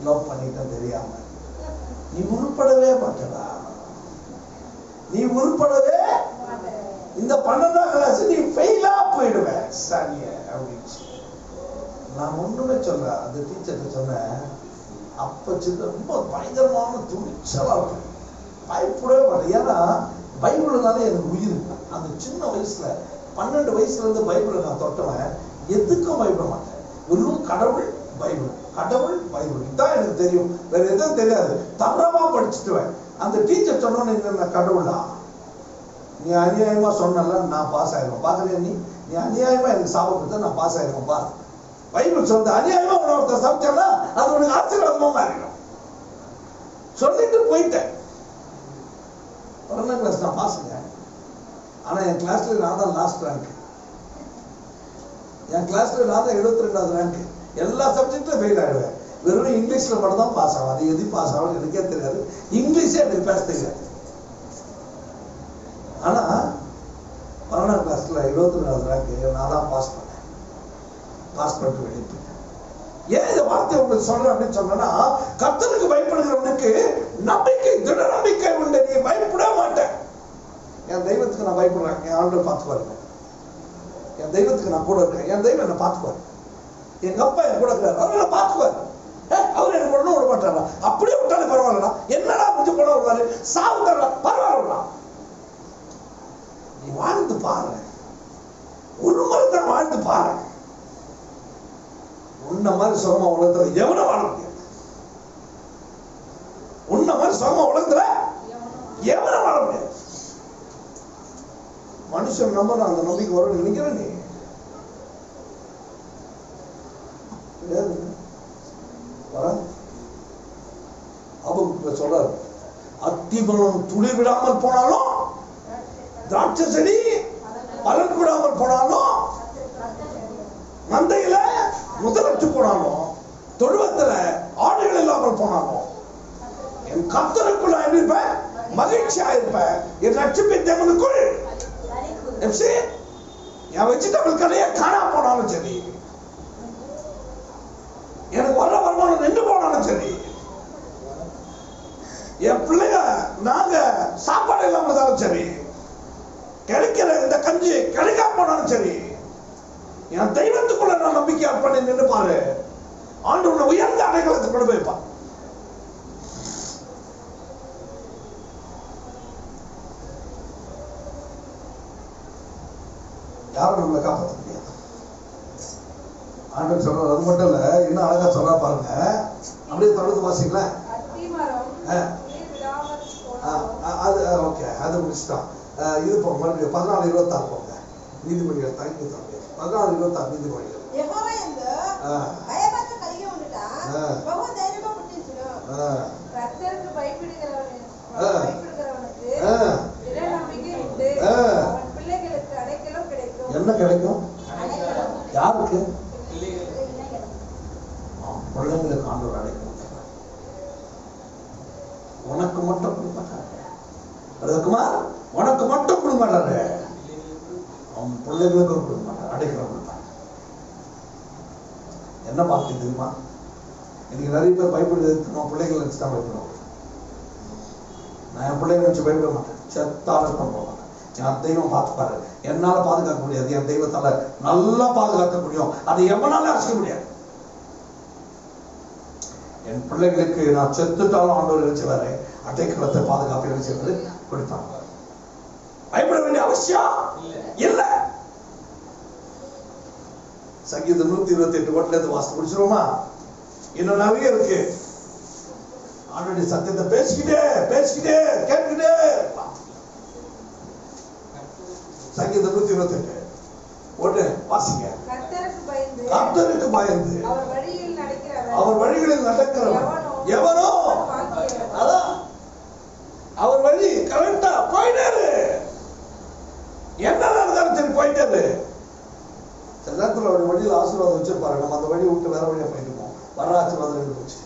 லவ் பண்ணிட்டேன் தெரியாம நீ உருப்படவே மாட்டடா நீ உருப்படவே இந்த 12ஆம் கிளாஸ் நீ ஃபெயிலா போயிடுவ சரியா அப்படின்னு நான் ஒண்ணுமே சொல்றேன் அந்த டீச்சர்கிட்ட சொன்னேன் அப்ப சின்ன ரொம்ப பயங்கரமான துணிச்சலா இருக்கும் பயப்படவே மாட்டேன் ஏன்னா பைபிள்னாலே எனக்கு உயிர் அந்த சின்ன வயசுல 12 வயசுல இருந்து பைபிளை நான் தொட்டவன் எதுக்கும் பயப்பட மாட்டேன் வெறும் கடவுள் பைபிள் கடவுள் பைபிள் இதான் எனக்கு தெரியும் வேற எதுவும் தெரியாது தரமா படிச்சுட்டுவேன் அந்த டீச்சர் சொன்னோன்னு என்ன கடவுளா நீ அநியாயமா சொன்னல நான் பாஸ் ஆயிடுவேன் பாக்கலையா நீ அநியாயமா எனக்கு சாபத்தை நான் பாஸ் ஆயிடுவேன் பா பைபிள் சொல்ற அநியாயமா உன்னொருத்த சமைச்சா அது உனக்கு ஆசீர்வாதமா மாறிடும் சொல்லிட்டு போயிட்டேன் 12ஆம் கிளாஸ் நான் பாஸுங்க ஆனா என் கிளாஸ்ல நான் தான் லாஸ்ட் ரேங்க் என் கிளாஸ்ல நான் தான் 72வது ரேங்க் எல்லா சப்ஜெக்ட்லயும் ஃபெயில் ஆயிடுவேன் வெறும் இங்கிலீஷ்ல மட்டும் தான் பாஸ் ஆகும் அது எது பாஸ் ஆகும் எனக்கே தெரியாது இங்கிலீஷே எனக்கு பேச தெரியாது ஆனா 12ஆம் கிளாஸ்ல 72வது ரேங்க் நான் தான் பாஸ் பண்ணேன் பாஸ் பண்ணிட்டு வெளியே போயிட்டேன் ஏன் இந்த வார்த்தை உங்களுக்கு சொல்றேன் அப்படின்னு சொன்னா கர்த்தருக்கு பயப்படுகிறவனுக்கு நம்பிக்கை திட நம்பிக்கை உண்டு நீ பயப்பட மாட்டேன் என் தெய்வத்துக்கு நான் பயப்படுறேன் என் ஆண்டவர் பார்த்துக்குவாரு என் தெய்வத்துக்கு நான் கூட இருக்கேன் என் தெய்வம் என்ன பார்த்துக்குவாரு எங்க அப்பா என் கூட இருக்கிறார் அவரை பார்த்துக்குவாரு அவர் எனக்கு ஒண்ணும் விட மாட்டாரா? அப்படியே விட்டாலே பரவாயில்லடா. என்னடா முடிஞ்சு போட வருவாரு, சாவு தர்றா பரவாயில்லடா. நீ வாழ்ந்து பாரு, ஒரு முறை தான் வாழ்ந்து பாரு. உன்ன மாதிரி சுகமா உலகத்துல எவனும் வாழ முடியாது. உன்ன மாதிரி சுகமா உலகத்துல எவனும் வாழ முடியாது. மனுஷன் நம்பணும், அந்த நம்பிக்கை வரும் நினைக்கிற நீ வர சொல்றாரு. அத்திமரம் துளி விடாமல் போனாலும், திராட்சை செடி பலன் விடாமல் போனாலும், மந்தையில முதலற்று போனாலும், தொழுவத்துல ஆடுகள் இல்லாமல் போனாலும், என் கர்த்தருக்குள்ள இருப்பேன், மகிழ்ச்சியா இருப்பேன். என் ரட்சிப்பின் தேவனுக்குள் என் வெஜிடபிள் கடையை காணா போனாலும் சரி, எனக்கு வர வருமானம் நின்று போனாலும் சரி, என் பிள்ளைங்க நாங்க சாப்பாடு இல்லாம இருந்தாலும் சரி, கிடைக்கிற இந்த கஞ்சி கிடைக்காம போனாலும் சரி, என் தெய்வத்துக்குள்ள நான் நம்பிக்கை பண்ணி நின்று பாரு, ஆண்டவனை உயர்ந்த அடையாளத்தை கொண்டு போய்ப்பான். யாரும் நம்மளை காப்பாற்ற முடியாது. ஆண்டவன் சொல்றாரு. அது மட்டும் இல்ல, இன்னும் அழகா சொல்றா பாருங்க. அப்படியே தொடர்ந்து வாசிங்களேன். அது ஓகே, அது முடிச்சுட்டான். இது போங்க, மறுபடியும் 14:26 போங்க. நீதிமொழிகள் 14:26 நீதிமொழிகள். என்ன கிடைக்கும்? யாருக்கு? பிள்ளைங்களுக்கு ஆண்டவர் அடைக்கணும். உனக்கு மட்டும் கொடுக்க மாட்டாரு, அதுக்குமார் உனக்கு மட்டும் கொடுக்க மாட்டாரு, அவன் பிள்ளைகளுக்கும் கொடுக்க மாட்டார், அடைக்கணும் கொடுப்பார். என்ன பார்த்து தெரியுமா? இன்னைக்கு நிறைய பேர் பைபிள் எடுத்துக்கணும், பிள்ளைகளை வச்சு தான் பயப்படுவோம். நான் என் பிள்ளைகளை வச்சு பயப்பட மாட்டேன், செத்தாலும் பண்ண மாட்டேன். என் தெய்வம் பார்த்துப்பாரு, என்னால பாதுகாக்க முடியாது, என் தெய்வத்தால நல்லா பாதுகாக்க முடியும், அதை எவனால அசைக்க முடியாது. என் பிள்ளைகளுக்கு நான் செத்துட்டாலும் ஆண்டவர் நினைச்சு வர அடைக்கலத்தை பாதுகாப்பு நினைச்சு கொடுப்பாங்க. பயப்பட வேண்டிய அவசியம் இல்ல. சங்கீதம் 128 ஓட்டுல வாசித்து முடிச்சிருவோமா? இன்னும் நிறைய இருக்கு. ஆண்டவருடைய சத்தியத்தை பேசிக்கிட்டே கேட்டுக்கிட்டே இருக்கலாம். சங்கீதம் 128 ஓட்டு வாசிங்க. கர்த்தருக்கு பயந்து அவர் வழிகளில் நடக்கிறவன் எவனோ, அதான் அவர் வழி கரெக்டா போயிட்டாரு, என்ன நடந்தாலும் சரி போயிட்டாரு. சில நேரத்தில் அவருடைய வழியில் ஆசீர்வாதம் வச்சிருப்பாரு, நம்ம அந்த வழியை விட்டு வேற வழியா போயிருக்கோம், வர ஆசீர்வாதம் இருந்துச்சு.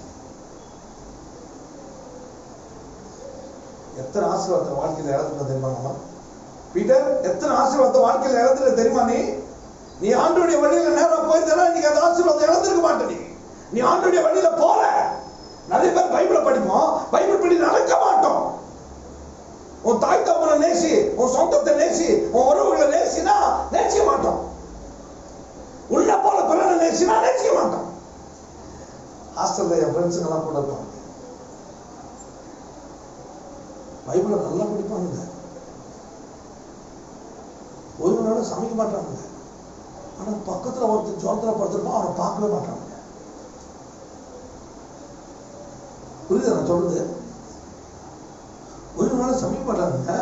எத்தனை ஆசீர்வாதத்தை வாழ்க்கையில இழந்துட்டு தெரியுமா? நம்ம பீட்டர் எத்தனை ஆசீர்வாதத்தை வாழ்க்கையில இழந்துட்டு தெரியுமா? நீ ஆண்டோடைய வழியில நேரம் போயிருந்தா நீங்க அந்த ஆசீர்வாதம் இழந்திருக்க மாட்டே. நீ ஆண்டோடைய வழியில போல. நிறைய பேர் பைபிளை படிப்போம், பைபிள் படி நடக்க மாட்டோம். உன் தாய் தகப்பனை நேசி, உன் சொந்தத்தை நேசி, உன் உறவுகளை நேசினா நேசிக்க மாட்டோம். உன்னை போல பிறனை நேசினா நேசிக்க மாட்டோம். ஹாஸ்டல்ல என் ஃப்ரெண்ட்ஸுங்க எல்லாம் கூட இருப்பாங்க, பைபிளை நல்லா படிப்பாங்க, ஒரு நாள் சமைக்க மாட்டாங்க. ஆனா பக்கத்துல ஒருத்தர் ஜோத்திர படுத்திருப்பான், அவனை பார்க்கவே மாட்டாங்க. புரியுது நான் சொல்றது? ஒரு நாள் சமைக்க மாட்டாங்க,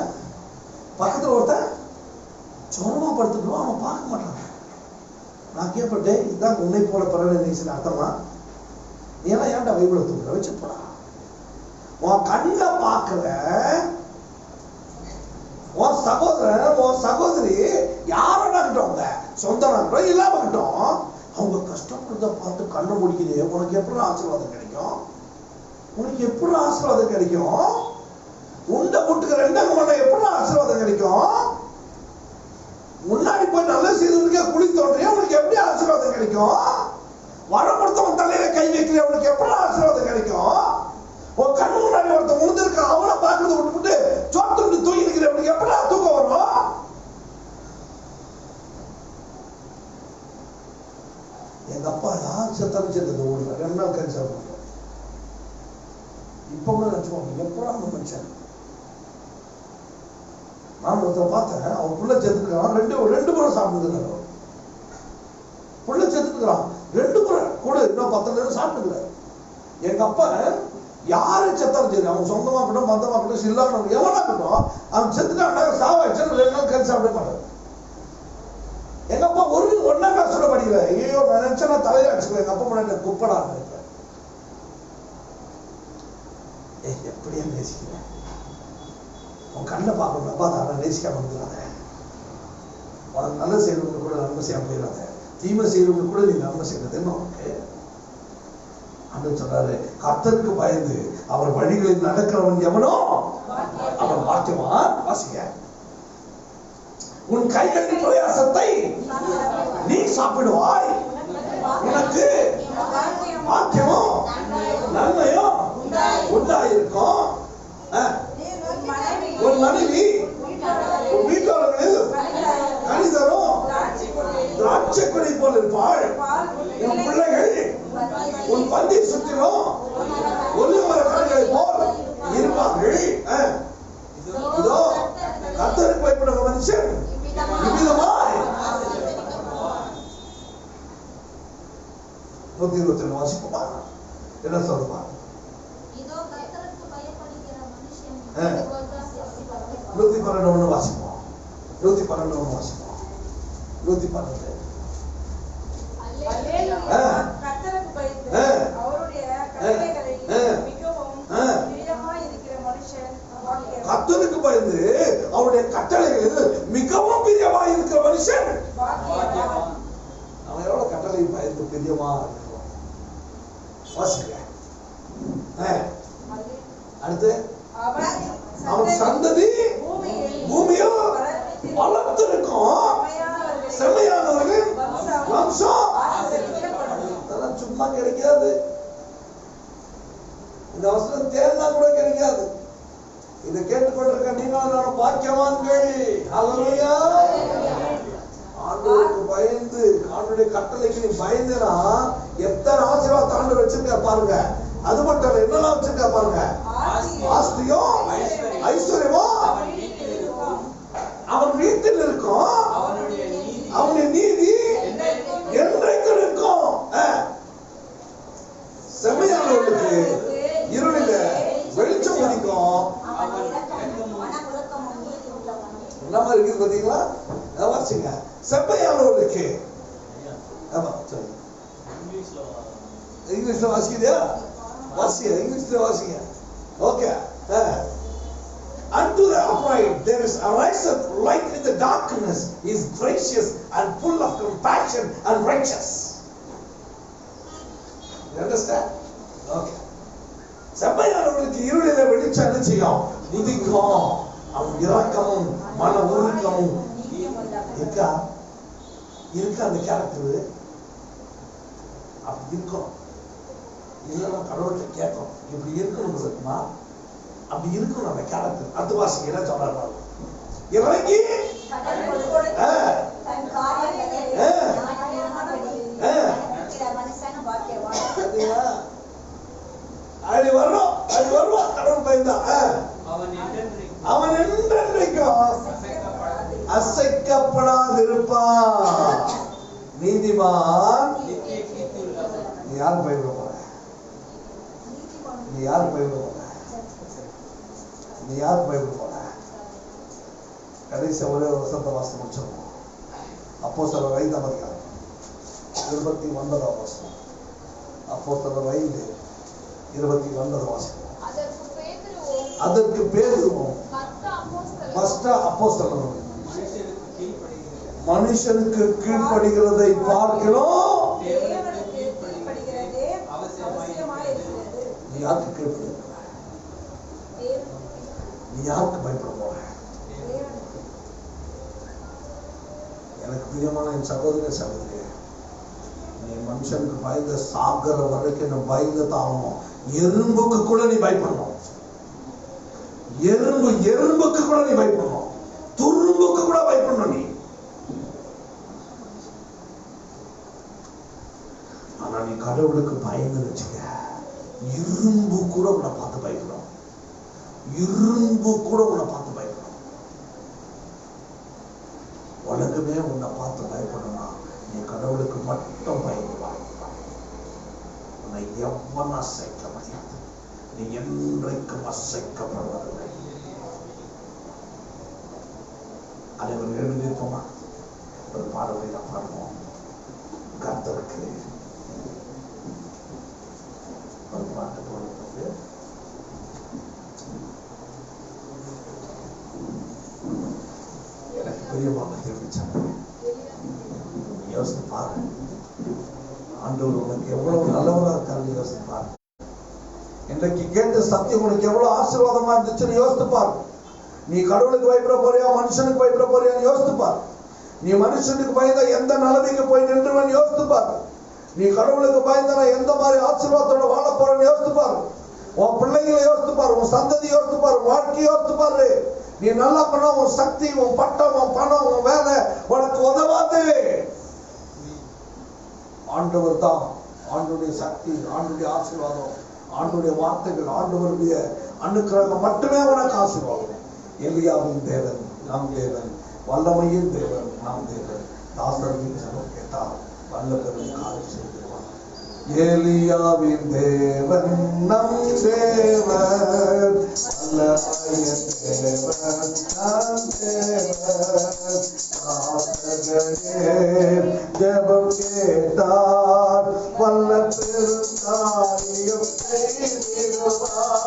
பக்கத்துல ஒருத்தர் ஜோரமா படுத்துருப்பான், அவனை பார்க்க மாட்டாங்க. நான் கேட்பட்டேன், இதுதான் உன்னை போல பிறனை நேசின அர்த்தமா? நீ எல்லாம் ஏன்டா பைபிளை தூக்குற? வச்சு போடா. உன் கண்ணில பார்க்கல உன் சகோதரன் உன் சகோதரி யாரோட கிட்டவங்க சொந்தம் இருக்கட்டும் இல்லாம கிட்டோம், அவங்க கஷ்டப்படுறத பார்த்து கண்ணை முடிக்குது. உனக்கு எப்படி ஆசீர்வாதம் கிடைக்கும்? உனக்கு எப்படி ஆசீர்வாதம் கிடைக்கும்? உண்டை கூட்டுக்கு ரெண்டாங்க மண்ணை எப்படி ஆசீர்வாதம் கிடைக்கும்? முன்னாடி போய் நல்ல செய்தவனுக்கே குழி தோன்றிய உனக்கு எப்படி ஆசீர்வாதம் கிடைக்கும்? வரம் கொடுத்தவன் தலையில கை வைக்கிற உனக்கு எப்படி ஆசீர்வாதம் கிடைக்கும்? உன் கண்ணு முன்னாடி ஒருத்தன் முழுந்திருக்க அவனை பார்க்கறத விட்டுவிட்டு சோத்துட்டு தூங்கி இருக்கிறவனுக்கு எப்படி தூக்கம் வரும்? எங்க அப்பா யார் செத்தாலும் சேர்ந்தது ஊர்ல 2 நாள் கழிச்சு இப்ப கூட நினைச்சுக்கோங்க எப்படா அந்த மனுஷன். நான் ஒருத்தர் பார்த்தேன், அவன் புள்ள செத்துக்கிறான், ரெண்டு முறை சாப்பிட்டுக்கிறான். புள்ள செத்துக்கிறான், 2 முறை கூட இன்னும் 10 நேரம் சாப்பிட்டுக்கிறார். எங்க அப்பா யாரு செத்தாலும் சரி, அவன் சொந்தமா இருக்கட்டும் மந்தமா இருக்கட்டும் இல்லாம எவனா இருக்கட்டும், அவன் செத்துட்டான் சாவாச்சு 2 நாள் கழிச்சு சாப்பிட மாட்டாரு. எங்க அப்பா 1ஆம் கிளாஸ் படிக்கல. ஐயோ நான் நினைச்சா தலையில அடிச்சுக்குவேன். எங்க அப்பா முன்னாடி குப்படா எப்படியா நேசிக்கிறேன். உன் கண்ணை பார்க்கணும். அப்பா தான் நேசிக்காம இருக்கிறாங்க. உனக்கு நல்ல செய்யறவங்க கூட நன்மை செய்யாம போயிடாத, தீமை செய்யறவங்க கூட நீ நன்மை செய்யறது என்ன உனக்கு. அப்படின்னு சொல்றாரு, கர்த்தருக்கு பயந்து அவர் வழிகளில் நடக்கிறவன் எவனோ அவன் பாக்கியவான். வாசிங்க. உன் கைகளின் பிரயாசத்தை நீ சாப்பிடுவாய், உனக்கு பாக்கியமும் நன்மையும் உண்டாயிருக்கும். உன் மனைவி உன் வீட்டாளர்களில் கனிதரும் திராட்சை கொடி போல் இருப்பாள். உன் பிள்ளைகள் உன் பந்தி சுற்றிலும் ஒலிவமர கனிகளை போல் இருப்பார்கள். இதோ கர்த்தருக்கு பயப்படுகிற மனுஷன் இவ்விதமாய் 122 வாசிப்போமா? என்ன சொல்லுமா? 112 வாசிப்போம். 112 வாசிப்போம். 112 கர்த்தருக்கு பயந்து அவருடைய கட்டளைகளில் மிகவும் பிரியமாய் இருக்கிற மனுஷன் பாக்கியவான். கர்த்தருக்கு பயந்து அவருடைய கட்டளைகளில் மிகவும் பிரியமாய் இருக்கிற மனுஷன் பாக்கியவான். அவன் எவ்வளவு கட்டளை பயந்து பிரியமா இருக்கிறோம். வாசிங்க. அடுத்து அவன் சந்ததி பூமியில் வளர்த்திருக்கும் செம்மையானவர்கள் வம்சம். அதெல்லாம் சும்மா கிடைக்காது. இந்த வசனம் தேர்ந்தா கூட கிடைக்காது. இதை கேட்டுக்கொண்டிருக்க நீங்களும் நானும் பாக்கியவான்கள். ஹல்லேலூயா. ஆண்டவருக்கு பயந்து ஆண்டவருடைய கட்டளைக்கு நீ பயந்துனா எத்தனை ஆசீர்வாதம் ஆண்டவர் வச்சிருக்கா பாருங்க. அது மட்டும் இல்ல, என்னெல்லாம் வச்சிருக்கா பாருங்க. ஆஸ்தியும் ஐஸ்வர்யமும் அவன் வீட்டில் இருக்கும், அவனுடைய நீதி என்றைக்கு இருக்கும். செம்மையானவர்களுக்கு இருளில வெளிச்சம் உதிக்கும். என்ன மாதிரி இருக்குது பாத்தீங்களா? வாசிங்க. செம்மையானவர்களுக்கு இங்கிலீஷ்ல வாசிக்கிறியா? வாசிங்க, இங்கிலீஷ்ல வாசிங்க. Okay. Unto the upright there is ariseth light in the darkness. He is gracious and full of compassion and righteous. You understand? Okay. செம்மையானவர்களுக்கு இருளில வெளிச்சம் என்ன செய்யும்? உதிக்கும். அவன் இரக்கமும் மன உருக்கமும் இருக்கா? அந்த கேரக்டர் அப்படி இருக்கும். இல்லைன்னா கடவுள்கிட்ட கேட்கும், இப்படி இருக்கணும் இருக்குமா? அப்படி இருக்கணும் அந்த கேரக்டர். அடுத்த வாசிங்க என்ன சொல்றாரு? இறங்கி அப்படி வருவான் கடவுள் பயந்தா. அவன் என்றென்றைக்கும் அசைக்கப்படாதிருப்பான். நீதிமான். நீ யார் பயப்பட போற? நீ யார் பயப்பட போற? நீ யார் பயப்பட போற? கடைசி ஒரே வருஷத்தை வாசம் முடிச்சிருக்கோம். அப்போஸ்தலர் 5ஆம் அதிகாரம் 29ஆம் வசனம். அப்போஸ்தலர் 5:29 வாசனம். அதற்கு பேதுருவும் மற்ற அப்போஸ்தலரும் மனுஷனுக்கு கீழ்ப்படுகிறதை பார்க்கிறோம். நீ யாருக்கு கீழ்ப்படுகிற? நீ யாருக்கு பயப்பட போற? எனக்கு பிரியமான என் சகோதர சகோதரி, நீ மனுஷனுக்கு பயந்த சாகர வரைக்கும் நீ பயந்து தாங்கணும். எறும்புக்கு கூட நீ பயப்படணும். எறும்புக்கு கூட நீ பயப்படணும். துரும்புக்கு கூட பயப்படணும் நீ. ஆனா நீ கடவுளுக்கு பயந்து வச்சுக்க, இரும்பு கூட உன்னை பார்த்து பயப்படும். இரும்பு கூட உன்னை பார்த்து பயப்படும். உலகமே உன்னை பார்த்து பயப்படணும்னா நீ கடவுளுக்கு மட்டும் பயப்படுவாய். உன்னை எவனும் அசைக்க முடியாது. நீ என்றைக்கும் அசைக்கப்படுவதில்லை. அனைவரும் எழுந்திருப்போமா? ஒரு பாடலை நான் பாடுவோம். கர்த்தருக்கு ஒரு பாட்டு போடுறது. எனக்கு பிரியமாக தெரிவிச்சாங்க. யோசித்து பாரு, ஆண்டவர் உனக்கு எவ்வளவு நல்லவரா இருக்காரு யோசித்து பாரு. இன்றைக்கு கேட்ட சத்தியம் உனக்கு எவ்வளவு ஆசீர்வாதமா இருந்துச்சுன்னு யோசித்து பாரு. நீ கடவுளுக்கு பயப்பட போறியா, மனுஷனுக்கு பயப்பட போறியான்னு யோசித்து பாரு. நீ மனுஷனுக்கு பயந்தா எந்த நிலைமைக்கு போய் நின்றுவன் யோசித்து பாரு. நீ கடவுளுக்கு பயந்தா எந்த மாதிரி ஆசீர்வாதத்தோட வாழ போறன்னு யோசித்து பாரு. உன் பிள்ளைகளை யோசித்து பாரு, உன் சந்ததி யோசித்து பாரு, வாழ்க்கையை யோசித்து பாரு. நீ நல்லா பண்ண உன் சக்தி, உன் பட்டம், உன் பணம், உன் வேலை உனக்கு உதவாது. ஆண்டவர் தான், ஆண்டுடைய சக்தி, ஆண்டுடைய ஆசீர்வாதம், ஆண்டுடைய வார்த்தைகள், ஆண்டவருடைய அனுக்கிரகம் மட்டுமே உனக்கு ஆசீர்வாதம். எலியாவின் தேவன் நாம் தேவன், வல்லமையின் தேவன் நாம் தேவன். தாசரின் ஜெபம் கேட்டால் வல்ல பெரும் காரியம் செய்திருவார். எலியாவின் தேவன் நம் தேவன், வல்லமையின் தேவன் நாம் தேவன். தாசரின் ஜெபம் கேட்டால் வல்ல பெரும் காரியம் செய்திருவார்.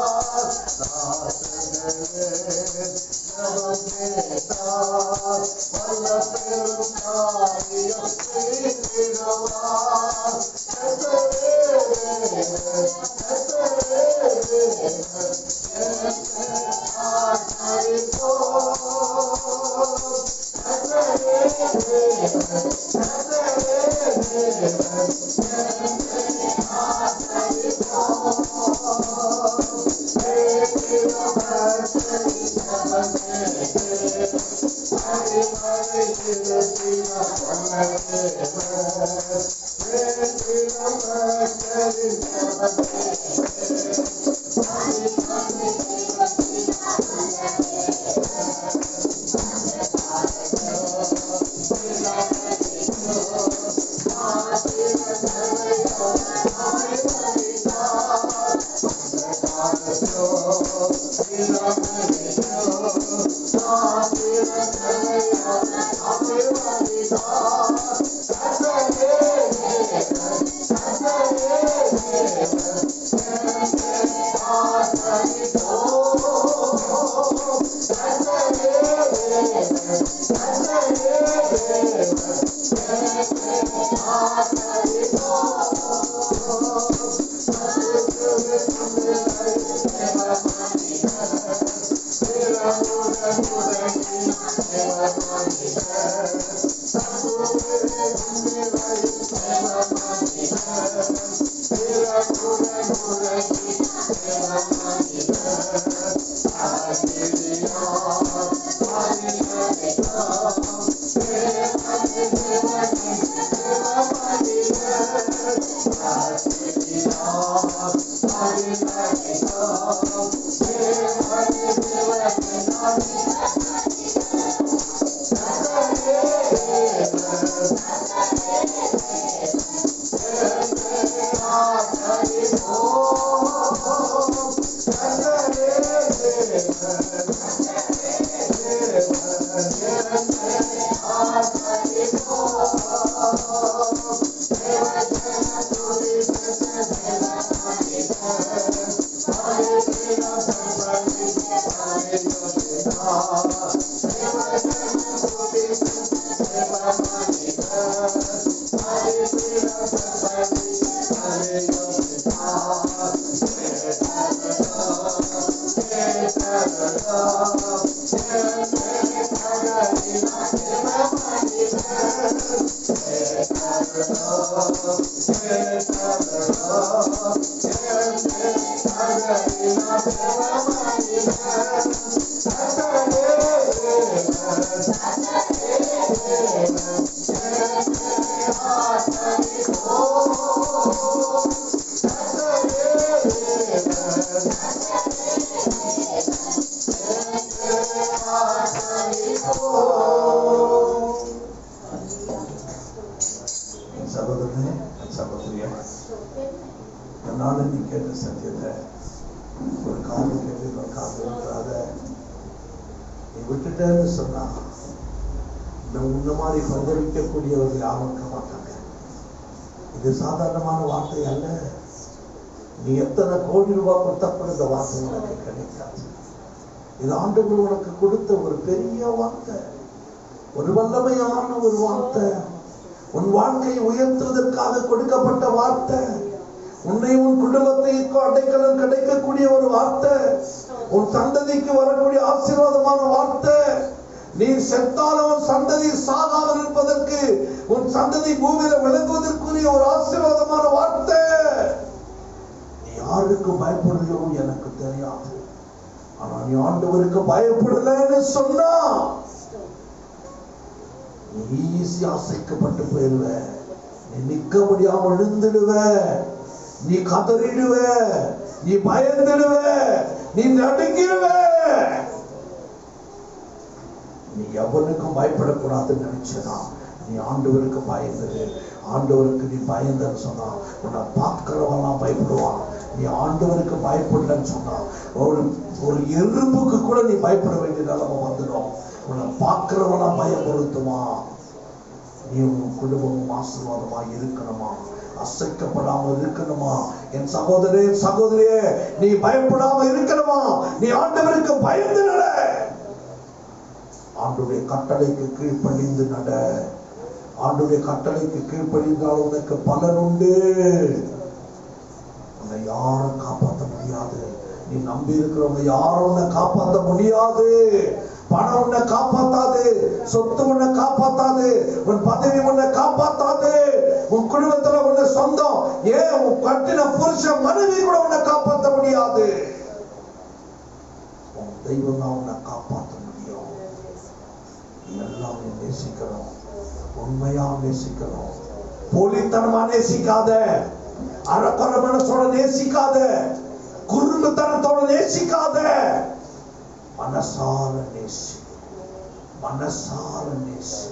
சகோதரனே, சகோதரியா, என்னால நீ கேட்ட சத்தியத்தை ஒரு காலம் கேட்டு ஒரு காலம் விட்டுறாத. நீ விட்டுட்டேன்னு சொன்னா உன்ன மாதிரி பரிதவிக்கக்கூடியவர்கள் யாரும் இருக்க மாட்டாங்க. இது சாதாரணமான வார்த்தை அல்ல. நீ எத்தனை கோடி ரூபாய் கொடுத்தா கூட இந்த வார்த்தை உனக்கு கிடைக்காது. இது ஆண்டவர் உனக்கு கொடுத்த ஒரு பெரிய வார்த்தை, ஒரு வல்லமையான ஒரு வார்த்தை, உன் வாழ்க்கையை உயர்த்துவதற்காக கொடுக்கப்பட்ட வார்த்தை, உன்னை உன் குடும்பத்திற்கு அடைக்கலம் கிடைக்கக்கூடிய ஒரு வார்த்தை, உன் சந்ததிக்கு வரக்கூடிய ஆசீர்வாதமான வார்த்தை. நீ செத்தாலும் சந்ததி சாகாமல் இருப்பதற்கு, உன் சந்ததி பூமியில விளங்குவதற்குரிய ஒரு ஆசீர்வாதமான வார்த்தை. நீ யாருக்கு பயப்படுறியோ எனக்கு தெரியாது. ஆனா நீ ஆண்டவருக்கு பயப்படலன்னு சொன்னா நீ ஈஸியா அசைக்கப்பட்டு போயிடுவ. நீ நிக்க முடியாம விழுந்துடுவ, நீ கதறிடுவ, நீ பயந்துடுவ, நீ நடுங்கிடுவ. நீ எவனுக்கும் பயப்படக்கூடாதுன்னு நினைச்சதா நீ ஆண்டவருக்கு பயந்துடு. ஆண்டவருக்கு நீ பயந்தன்னு சொன்னா உன்னை பார்க்கிறவெல்லாம் பயப்படுவான். நீ ஆண்டவருக்கு பயப்படலன்னு சொன்னா ஒரு எறும்புக்கு கூட நீ பயப்பட வேண்டிய நிலைமை வந்துடும். உன்னை பார்க்கிறவெல்லாம் பயப்படுத்துமா. நீ உன் குடும்பமும் ஆசீர்வாதமா இருக்கணுமா, அசைக்கப்படாம இருக்கணுமா. என் சகோதரே சகோதரியே, நீ பயப்படாம இருக்கணுமா. நீ ஆண்டவருக்கு பயந்து நட. ஆண்டுடைய கட்டளைக்கு கீழ்ப்படிந்து நட. ஆண்டுடைய கட்டளைக்கு கீழ்ப்படிந்தால் உனக்கு பலன் உண்டு. உன்னை யாரும் காப்பாற்ற முடியாது. நீ நம்பி இருக்கிறவங்க யாரும் உன்னை காப்பாற்ற முடியாது. பணம் உன்னை காப்பாத்தாது, சொத்து உன்னை காப்பாத்தாது, உன் பதவி உன்னை காப்பாத்தாது, உன் குடும்பத்துல உன்னை சொந்தம், ஏன் உன் கட்டின புருஷன் மனைவி கூட உன்னை காப்பாற்ற முடியாது. உன் தெய்வம் தான் உன்னை காப்பாற்ற முடியும். எல்லாம் நேசிக்கணும், உண்மையா நேசிக்கணும். போலித்தனமா நேசிக்காத, அறக்குற மனசோட நேசிக்காத, குறும்புத்தனத்தோட நேசிக்காத. மனசார நேசி, மனசார நேசி.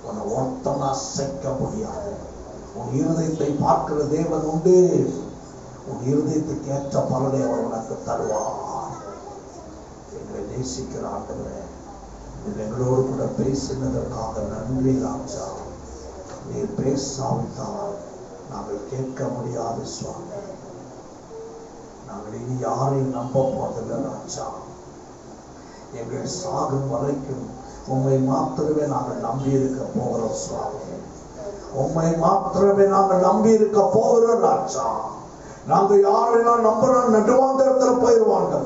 உன்னை ஒருத்தன அசைக்க முடியாது. உன் இருதயத்தை பார்க்கிற தேவன் உண்டு. உன் இருதயத்துக்கு ஏற்ற பலனை அவர் உனக்கு தருவார். எங்களை நேசிக்கிற ஆண்டவரே, எங்களோடு கூட பேசினதற்காக நன்றி ராஜா. நீர் பேசாவிட்டால் நாங்கள் கேட்க முடியாது சுவாமி. நாங்கள் இனி யாரையும் நம்ப போவதில்லை ராஜா. எங்கள் சாகும் வரைக்கும் உம்மை மாத்திரமே நாங்கள் நம்பி இருக்க போகிறோம் சுவாமி. உம்மை மாத்திரமே நாங்கள் நம்பி இருக்க போகிறோம் ராஜா. நாங்கள் யாரெல்லாம் நம்புறோம் நடுவாந்தரத்துல போயிடுவாங்க.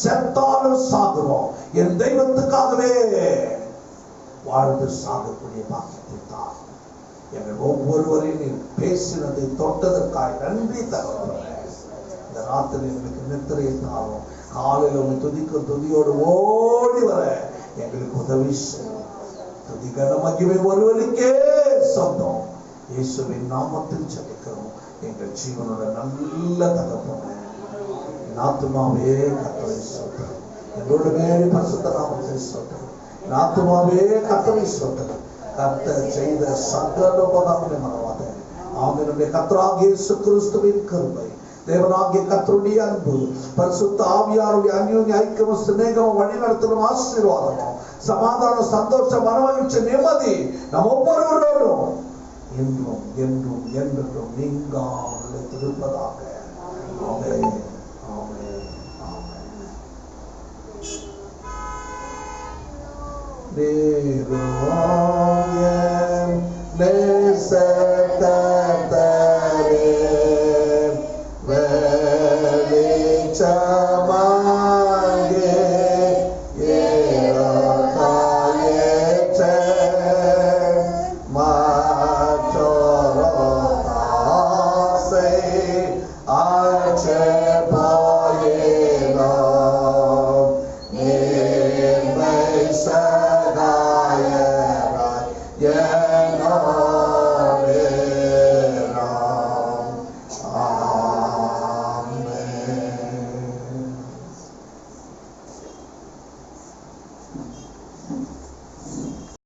செத்தாலும் சாகுறோம். என் தெய்வத்துக்காகவே வாழ்ந்து சாகக்கூடிய பாக்கியத்தை தான். எங்கள் ஒவ்வொருவரையும் நீ பேசினதை தொட்டதற்காக நன்றி தகவல். இந்த ராத்திரி எங்களுக்கு நித்திரை தாரும். காலையில் உங்க துதிக்கும் துதியோடு ஓடி வர எங்களுக்கு உதவி செய்யும். துதி கனமகிமை ஒருவருக்கே சொந்தம். இயேசுவின் நாமத்தில் ஜெபிக்கிறோம் எங்கள் ஜீவனோட நல்ல தகப்பனே. ஆத்துமாவே கர்த்தரை ஸ்தோத்திரம். என்னோட மேலே பரிசுத்த நாமத்தை ஸ்தோத்திரம். ஆத்துமாவே கர்த்தரை ஸ்தோத்திரம். கர்த்தர் செய்த சகல உபகாரங்களை மறவாத. ஆமென். கர்த்தராகிய இயேசு கிறிஸ்துவின் கிருபை, தேவனாகிய கர்த்தருடைய அன்பு, பரிசுத்த ஆவியாருடைய அந்யோன்ய ஐக்கியமும் சிநேகமும் வழிநடத்தலும் ஆசீர்வாதமும் சமாதானம் சந்தோஷம் மனமகிழ்ச்சி நிம்மதி நம் ஒவ்வொருவரோடும் என்றும் என்றும் என்றும் நீங்காமல் நிலைத்திருப்பதாக. ஆமென். Amen.